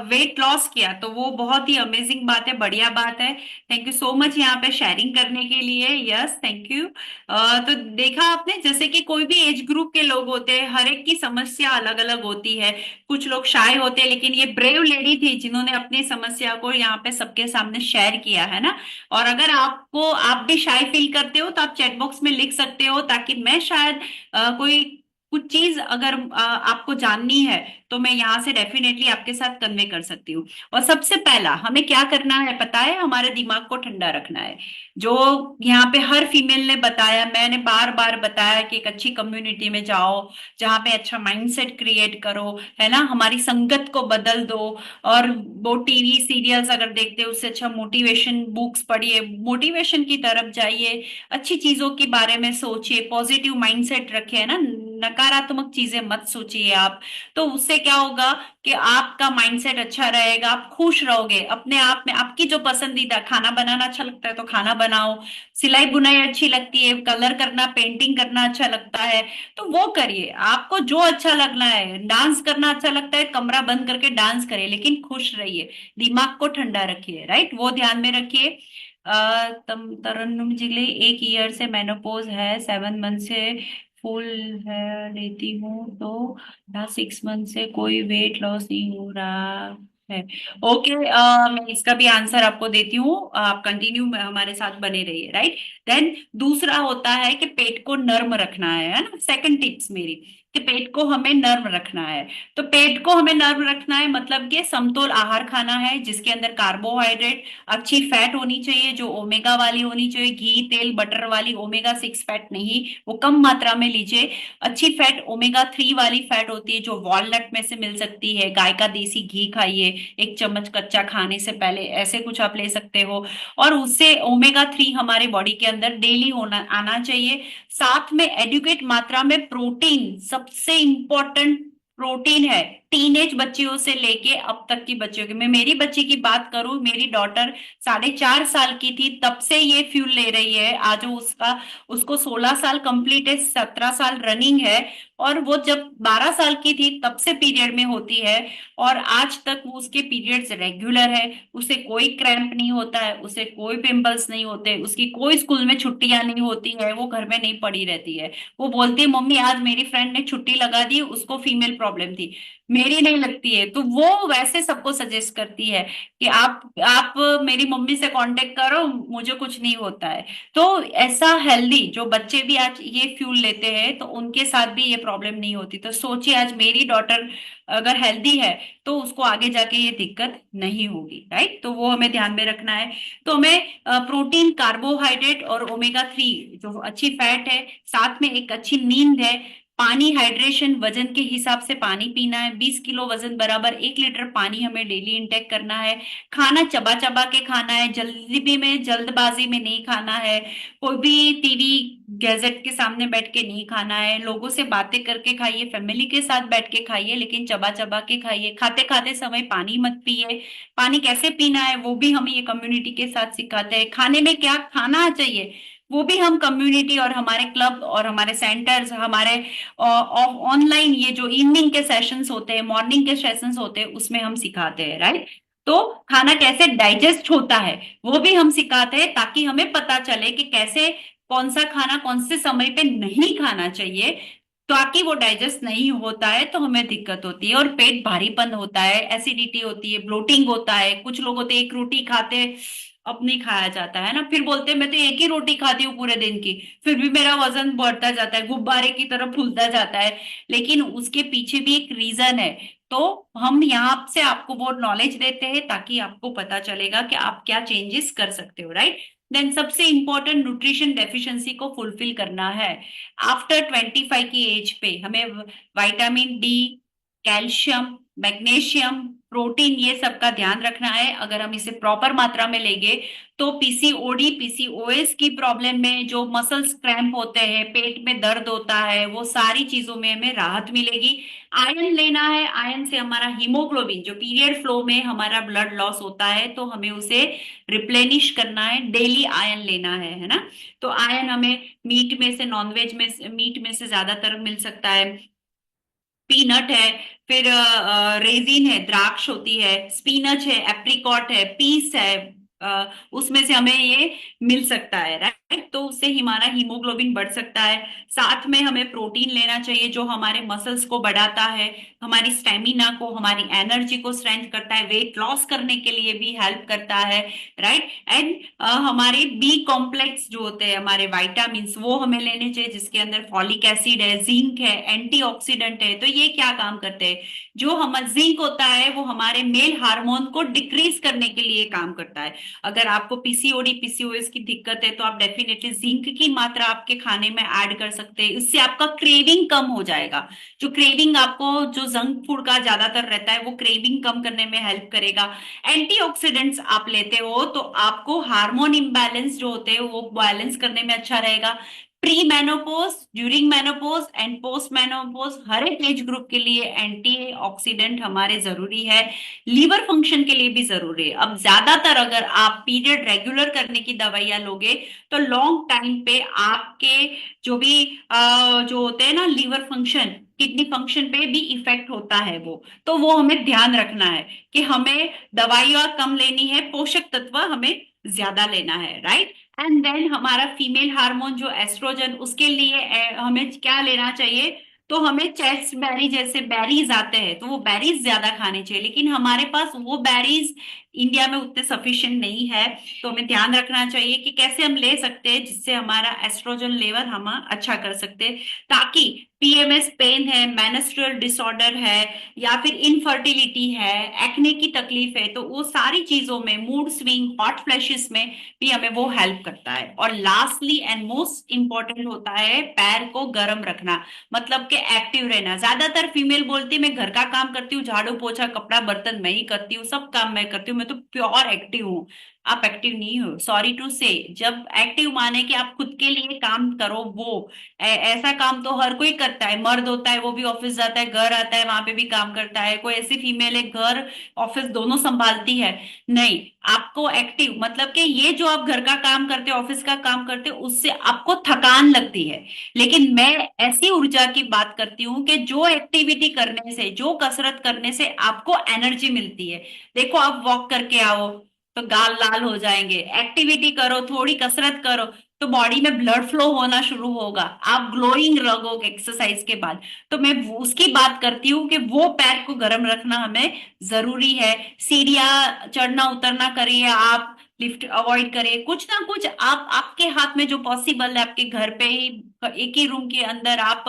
वेट लॉस किया, तो वो बहुत ही अमेजिंग बात है, बढ़िया बात है। थैंक यू सो मच यहाँ पे शेयरिंग करने के लिए। Yes, thank you. तो देखा आपने, जैसे कि कोई भी एज ग्रुप के लोग होते हैं, हर एक की समस्या अलग अलग होती है। कुछ लोग शाय होते हैं, लेकिन ये ब्रेव लेडी थी जिन्होंने अपनी समस्या को यहाँ पे सबके सामने शेयर किया, है ना। और अगर आप भी शाय फील करते हो, तो आप चैट बॉक्स में लिख सकते हो, ताकि मैं शायद कोई कुछ चीज अगर आपको जाननी है तो मैं यहाँ से डेफिनेटली आपके साथ कन्वे कर सकती हूँ। और सबसे पहला हमें क्या करना है पता है, हमारे दिमाग को ठंडा रखना है। जो यहाँ पे हर फीमेल ने बताया, मैंने बार बार बताया कि एक अच्छी कम्युनिटी में जाओ जहाँ पे अच्छा माइंडसेट क्रिएट करो, है ना, हमारी संगत को बदल दो। और वो टीवी सीरियल्स अगर देखते हो उससे अच्छा मोटिवेशन बुक्स पढ़िए, मोटिवेशन की तरफ जाइए, अच्छी चीजों के बारे में सोचिए, पॉजिटिव माइंडसेट रखिए, है ना, नकारात्मक चीजें मत सोचिए आप। तो उससे क्या होगा कि आपका माइंडसेट अच्छा रहेगा, आप खुश रहोगे अपने आप में। आपकी जो पसंदीदा, खाना बनाना अच्छा लगता है तो खाना बनाओ, सिलाई बुनाई अच्छी लगती है, कलर करना पेंटिंग करना अच्छा लगता है तो वो करिए। आपको जो अच्छा लगना है, डांस करना अच्छा लगता है, कमरा बंद करके डांस करिए, लेकिन खुश रहिए, दिमाग को ठंडा रखिए, राइट, वो ध्यान में रखिए। तरन्नुम जिले 1 ईयर से मेनोपोज है, 7 मंथ से फुल है लेती हूँ तो 6 मंथ से कोई वेट लॉस नहीं हो रहा है। ओके, मैं इसका भी आंसर आपको देती हूँ, आप कंटिन्यू हमारे साथ बने रहिए, राइट। देन दूसरा होता है कि पेट को नर्म रखना है ना, सेकंड टिप्स मेरी कि पेट को हमें नर्म रखना है। तो पेट को हमें नर्म रखना है मतलब कि समतोल आहार खाना है जिसके अंदर कार्बोहाइड्रेट, अच्छी फैट होनी चाहिए जो ओमेगा वाली होनी चाहिए, घी तेल बटर वाली, ओमेगा 6 फैट नहीं, वो कम मात्रा में लीजिए। अच्छी फैट ओमेगा 3 वाली फैट होती है जो वॉलनट में से मिल सकती है, गाय का देसी घी खाइए 1 चम्मच कच्चा खाने से पहले, ऐसे कुछ आप ले सकते हो। और उससे ओमेगा 3 हमारे बॉडी के अंदर डेली होना आना चाहिए। साथ में एडुकेट मात्रा में प्रोटीन, सबसे इंपॉर्टेंट प्रोटीन है, टीनेज बच्चियों से लेके अब तक की बच्चियों की। मैं मेरी बच्ची की बात करूं, मेरी डॉटर 4.5 साल की थी तब से ये फ्यूल ले रही है, आज उसको 16 साल कंप्लीट है, 17 साल रनिंग है। और वो जब 12 साल की थी तब से पीरियड में होती है और आज तक वो उसके पीरियड्स रेगुलर है, उसे कोई क्रैम्प नहीं होता है, उसे कोई पिंपल्स नहीं होते, उसकी कोई स्कूल में छुट्टियां नहीं होती है, वो घर में नहीं पड़ी रहती है। वो बोलती है मम्मी आज मेरी फ्रेंड ने छुट्टी लगा दी, उसको फीमेल प्रॉब्लम थी, मेरी नहीं लगती है। तो वो वैसे सबको सजेस्ट करती है कि आप मेरी मम्मी से कांटेक्ट करो, मुझे कुछ नहीं होता है। तो ऐसा हेल्दी जो बच्चे भी आज ये फ्यूल लेते हैं तो उनके साथ भी ये प्रॉब्लम नहीं होती। तो सोचिए आज मेरी डॉटर अगर हेल्दी है तो उसको आगे जाके ये दिक्कत नहीं होगी, राइट। तो वो हमें ध्यान में रखना है। तो हमें प्रोटीन, कार्बोहाइड्रेट और ओमेगा 3 जो अच्छी फैट है, साथ में एक अच्छी नींद है, पानी, हाइड्रेशन, वजन के हिसाब से पानी पीना है, 20 किलो वजन बराबर 1 लीटर पानी हमें डेली इंटेक करना है। खाना चबा चबा के खाना है, जल्दी में जल्दबाजी में नहीं खाना है, कोई भी टीवी गैजेट के सामने बैठ के नहीं खाना है, लोगों से बातें करके खाइए, फैमिली के साथ बैठ के खाइए लेकिन चबा चबा के खाइए। खाते खाते समय पानी मत पिए, पानी कैसे पीना है वो भी हम ये कम्युनिटी के साथ सिखाते हैं। खाने में क्या खाना चाहिए वो भी हम कम्युनिटी और हमारे क्लब और हमारे सेंटर्स, हमारे ऑनलाइन ये जो इवनिंग के सेशंस होते हैं, मॉर्निंग के सेशंस होते हैं, उसमें हम सिखाते हैं, राइट। तो खाना कैसे डाइजेस्ट होता है वो भी हम सिखाते हैं ताकि हमें पता चले कि कैसे कौन सा खाना कौन से समय पे नहीं खाना चाहिए, ताकि वो डाइजेस्ट नहीं होता है तो हमें दिक्कत होती है और पेट भारीपन होता है, एसिडिटी होती है, ब्लोटिंग होता है। कुछ लोग होते हैं एक रोटी खाते अब नहीं खाया जाता है ना, फिर बोलते हैं मैं तो एक ही रोटी खाती हूँ पूरे दिन की, फिर भी मेरा वजन बढ़ता जाता है, गुब्बारे की तरह फूलता जाता है। लेकिन उसके पीछे भी एक रीजन है। तो हम यहाँ से आपको वो नॉलेज देते हैं ताकि आपको पता चलेगा कि आप क्या चेंजेस कर सकते हो, राइट। देन सबसे इंपॉर्टेंट न्यूट्रिशन डेफिशिएंसी को फुलफिल करना है। आफ्टर 25 की एज पे हमें vitamin D, calcium, magnesium, protein ये सब का ध्यान रखना है। अगर हम इसे प्रॉपर मात्रा में लेंगे तो पीसीओडी, पीसीओएस की प्रॉब्लम में जो मसल्स क्रैम्प होते हैं, पेट में दर्द होता है, वो सारी चीजों में हमें राहत मिलेगी। आयरन लेना है, आयरन से हमारा हीमोग्लोबिन जो पीरियड फ्लो में हमारा ब्लड लॉस होता है तो हमें उसे रिप्लेनिश करना है, डेली आयरन लेना है ना। तो आयरन हमें मीट में से, नॉनवेज में, मीट में से ज्यादातर मिल सकता है, पीनट है, फिर रेजिन है, द्राक्ष होती है, स्पिनच है, एप्रिकॉट है, पीस है, उसमें से हमें ये मिल सकता है, राइट। तो उससे हमारा हीमोग्लोबिन बढ़ सकता है। साथ में हमें प्रोटीन लेना चाहिए जो हमारे मसल्स को बढ़ाता है, हमारी स्टेमिना को, हमारी एनर्जी को स्ट्रेंथ करता है, वेट लॉस करने के लिए भी हेल्प करता है, राइट। एंड हमारे बी कॉम्प्लेक्स जो होते हैं, हमारे वाइटामिन, वो हमें लेने चाहिए, जिसके अंदर फॉलिक एसिड है, जिंक है, एंटीऑक्सीडेंट है। तो ये क्या काम करते हैं, जो हम जिंक होता है वो हमारे मेल हार्मोन को डिक्रीज करने के लिए काम करता है। अगर आपको पीसीओडी पीसीओएस की दिक्कत है तो आप डेफिनेटली जिंक की मात्रा आपके खाने में ऐड कर सकते हैं। इससे आपका क्रेविंग कम हो जाएगा। जो क्रेविंग आपको, जो जंक फूड का ज्यादातर रहता है, वो क्रेविंग कम करने में हेल्प करेगा। एंटीऑक्सीडेंट्स आप लेते हो तो आपको हार्मोन इम्बैलेंस जो होते हैं वो बैलेंस करने में अच्छा रहेगा। Pre menopause, during menopause and post menopause, हर एक एज ग्रुप के लिए एंटीऑक्सीडेंट हमारे जरूरी है। लीवर फंक्शन के लिए भी जरूरी है। अब ज्यादातर अगर आप पीरियड रेगुलर करने की दवाइयां लोगे तो लॉन्ग टाइम पे आपके जो भी जो होते हैं ना लीवर फंक्शन, किडनी फंक्शन पे भी इफेक्ट होता है वो। तो वो हमें ध्यान रखना है कि हमें दवाइयां कम लेनी है, पोषक तत्व हमें ज्यादा लेना है, राइट। एंड देन हमारा फीमेल हार्मोन जो एस्ट्रोजन, उसके लिए हमें क्या लेना चाहिए, तो हमें चेस्ट बेरी जैसे बेरीज आते हैं तो वो बेरीज ज्यादा खाने चाहिए। लेकिन हमारे पास वो बेरीज इंडिया में उतने सफिशिएंट नहीं है, तो हमें ध्यान रखना चाहिए कि कैसे हम ले सकते हैं जिससे हमारा एस्ट्रोजन लेवल हम अच्छा कर सकते हैं, ताकि पीएमएस पेन है, मेंस्ट्रुअल डिसऑर्डर है, या फिर इनफर्टिलिटी है, एक्ने की तकलीफ है, तो वो सारी चीजों में, मूड स्विंग, हॉट फ्लैशेस में भी हमें वो हेल्प करता है। और लास्टली एंड मोस्ट इंपॉर्टेंट होता है पैर को गर्म रखना, मतलब कि एक्टिव रहना। ज्यादातर फीमेल बोलती है मैं घर का काम करती हूँ, झाड़ू पोछा कपड़ा बर्तन मैं ही करती हूँ, सब काम मैं करती हूँ, मैं तो प्योर एक्टिव हूँ। आप एक्टिव नहीं हो, सॉरी टू से। जब एक्टिव माने कि आप खुद के लिए काम करो, वो ऐसा काम तो हर कोई करता है। मर्द होता है वो भी ऑफिस जाता है, घर आता है, वहां पे भी काम करता है। कोई ऐसी फीमेल है घर ऑफिस दोनों संभालती है, नहीं। आपको एक्टिव मतलब कि ये जो आप घर का काम करते हो, ऑफिस का काम करते हो, उससे आपको थकान लगती है। लेकिन मैं ऐसी ऊर्जा की बात करती हूँ कि जो एक्टिविटी करने से, जो कसरत करने से आपको एनर्जी मिलती है। देखो, आप वॉक करके आओ तो गाल लाल हो जाएंगे, एक्टिविटी करो, थोड़ी कसरत करो तो बॉडी में ब्लड फ्लो होना शुरू होगा, आप ग्लोइंग लगोगे एक्सरसाइज के बाद। तो मैं उसकी बात करती हूँ कि वो पैर को गर्म रखना हमें जरूरी है। सीढ़ियां चढ़ना उतरना करिए आप, लिफ्ट अवॉइड करिए, कुछ ना कुछ आप, आपके हाथ में जो पॉसिबल है, आपके घर पे ही एक ही रूम के अंदर आप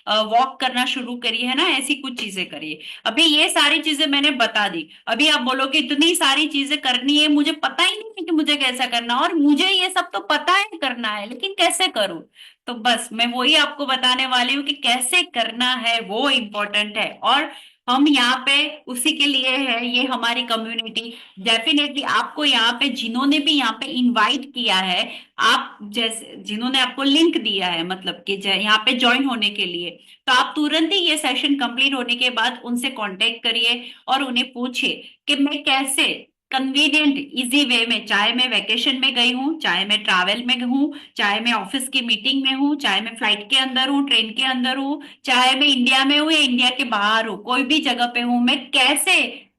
वॉक करना शुरू करिए, है ना। ऐसी कुछ चीजें करिए। अभी ये सारी चीजें मैंने बता दी। अभी आप बोलोगे इतनी सारी चीजें करनी है, मुझे पता ही नहीं है कि मुझे कैसा करना, और मुझे ये सब तो पता है करना है, लेकिन कैसे करूं। तो बस मैं वही आपको बताने वाली हूँ कि कैसे करना है, वो इम्पोर्टेंट है। और हम यहाँ पे उसी के लिए है, ये हमारी कम्युनिटी। डेफिनेटली आपको यहाँ पे, जिन्होंने भी यहाँ पे इनवाइट किया है, आप जैसे जिन्होंने आपको लिंक दिया है, मतलब कि यहाँ पे ज्वाइन होने के लिए, तो आप तुरंत ही ये सेशन कंप्लीट होने के बाद उनसे कांटेक्ट करिए और उन्हें पूछिए कि मैं कैसे कन्वीनियंट इजी वे में, चाहे मैं वेकेशन में गई हूँ, चाहे मैं ट्रैवल में हूँ, चाहे मैं ऑफिस की मीटिंग में हूँ, चाहे मैं फ्लाइट के अंदर हूँ, ट्रेन के अंदर हूँ, चाहे मैं इंडिया में हूँ या इंडिया के बाहर हूँ, कोई भी जगह पे हूँ, मैं कैसे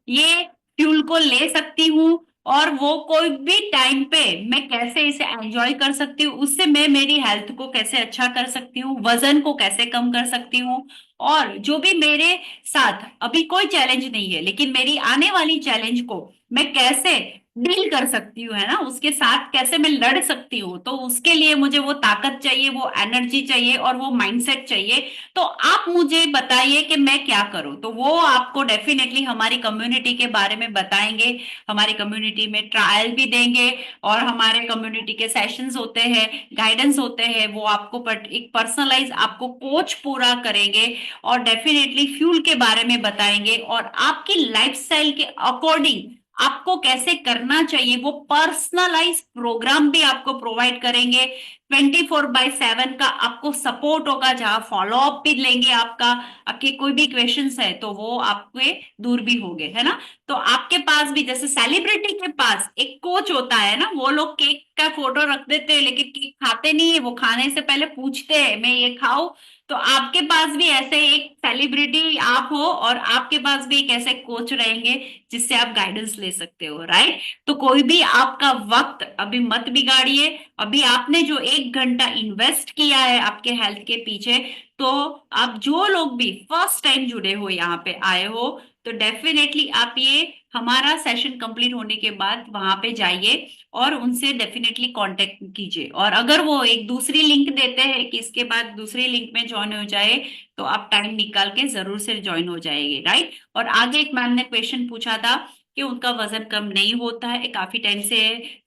ये फ्यूल को ले सकती हूँ, और वो कोई भी टाइम पे मैं कैसे इसे एंजॉय कर सकती हूँ, उससे मैं मेरी हेल्थ को कैसे अच्छा कर सकती हूँ, वजन को कैसे कम कर सकती हूँ। और जो भी मेरे साथ अभी कोई चैलेंज नहीं है, लेकिन मेरी आने वाली चैलेंज को मैं कैसे डील कर सकती हूँ, है ना, उसके साथ कैसे मैं लड़ सकती हूँ। तो उसके लिए मुझे वो ताकत चाहिए, वो एनर्जी चाहिए और वो माइंडसेट चाहिए। तो आप मुझे बताइए कि मैं क्या करूँ। तो वो आपको डेफिनेटली हमारी कम्युनिटी के बारे में बताएंगे, हमारी कम्युनिटी में ट्रायल भी देंगे, और हमारे कम्युनिटी के सेशंस होते हैं, गाइडेंस होते हैं, वो आपको एक पर्सनलाइज आपको कोच पूरा करेंगे, और डेफिनेटली फ्यूल के बारे में बताएंगे, और आपकी लाइफस्टाइल के अकॉर्डिंग आपको कैसे करना चाहिए वो पर्सनलाइज प्रोग्राम भी आपको प्रोवाइड करेंगे। 24/7 का आपको सपोर्ट होगा, जहां फॉलो अप भी लेंगे आपके कोई भी क्वेश्चंस है तो वो आपके दूर भी होंगे, है ना। तो आपके पास भी, जैसे सेलिब्रिटी के पास एक कोच होता है ना, वो लोग केक का फोटो रख देते हैं लेकिन केक खाते नहीं है, वो खाने से पहले पूछते हैं मैं ये खाऊं। तो आपके पास भी ऐसे एक सेलिब्रिटी आप हो, और आपके पास भी एक ऐसे कोच रहेंगे जिससे आप गाइडेंस ले सकते हो, राइट। तो कोई भी आपका वक्त अभी मत बिगाड़िए, अभी आपने जो 1 घंटा इन्वेस्ट किया है आपके हेल्थ के पीछे, तो आप जो लोग भी फर्स्ट टाइम जुड़े हो यहाँ पे आए हो, तो डेफिनेटली आप ये हमारा सेशन कंप्लीट होने के बाद वहां पे जाइए और उनसे डेफिनेटली कांटेक्ट कीजिए। और अगर वो एक दूसरी लिंक देते हैं कि इसके बाद दूसरी लिंक में ज्वाइन हो जाए, तो आप टाइम निकाल के जरूर से ज्वाइन हो जाएंगे, राइट। और आगे एक मैम ने क्वेश्चन पूछा था कि उनका वजन कम नहीं होता है, काफी टाइम से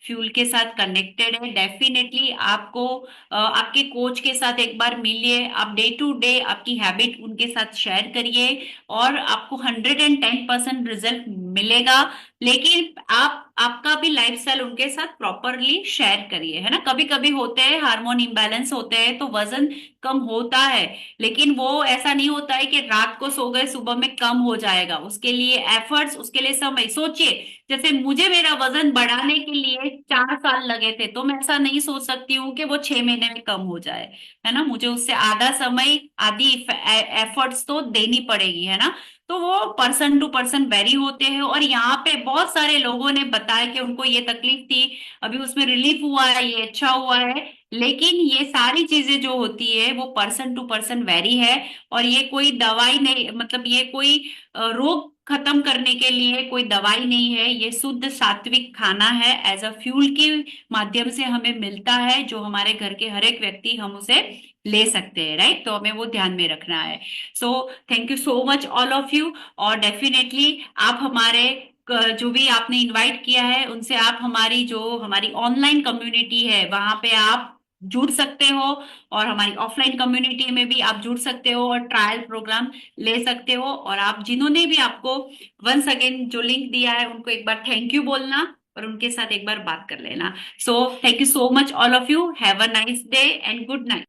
फ्यूल के साथ कनेक्टेड है। डेफिनेटली आपको आपके कोच के साथ एक बार मिलिए, आप डे टू डे आपकी हैबिट उनके साथ शेयर करिए और आपको 110% रिजल्ट मिलेगा। लेकिन आप आपका भी लाइफस्टाइल उनके साथ प्रॉपरली शेयर करिए, है ना। कभी कभी होते हैं हार्मोन इम्बैलेंस होते हैं तो वजन कम होता है, लेकिन वो ऐसा नहीं होता है कि रात को सो गए सुबह में कम हो जाएगा। उसके लिए एफर्ट्स, उसके लिए समय। सोचिए, जैसे मुझे मेरा वजन बढ़ाने के लिए 4 साल लगे थे, तो मैं ऐसा नहीं सोच सकती हूँ कि वो 6 महीने में कम हो जाए, है ना। मुझे उससे आधा समय, आधी एफर्ट्स तो देनी पड़ेगी, है ना। तो वो पर्सन टू पर्सन वेरी होते हैं। और यहाँ पे बहुत सारे लोगों ने बताया कि उनको ये तकलीफ थी, अभी उसमें रिलीफ हुआ है, ये अच्छा हुआ है। लेकिन ये सारी चीजें जो होती है वो पर्सन टू पर्सन वेरी है। और ये कोई दवाई नहीं, मतलब ये कोई रोग खत्म करने के लिए कोई दवाई नहीं है, ये शुद्ध सात्विक खाना है, एज अ फ्यूल के माध्यम से हमें मिलता है, जो हमारे घर के हर एक व्यक्ति हम उसे ले सकते हैं, राइट। तो हमें वो ध्यान में रखना है। So thank you so much all of you. और डेफिनेटली आप हमारे जो भी आपने इनवाइट किया है उनसे आप हमारी जो हमारी ऑनलाइन कम्युनिटी है वहां पे आप जुड़ सकते हो, और हमारी ऑफलाइन कम्युनिटी में भी आप जुड़ सकते हो और ट्रायल प्रोग्राम ले सकते हो। और आप जिन्होंने भी आपको वंस अगेन जो लिंक दिया है उनको एक बार थैंक यू बोलना और उनके साथ एक बार बात कर लेना। So thank you so much all of you. Have a nice day and good night.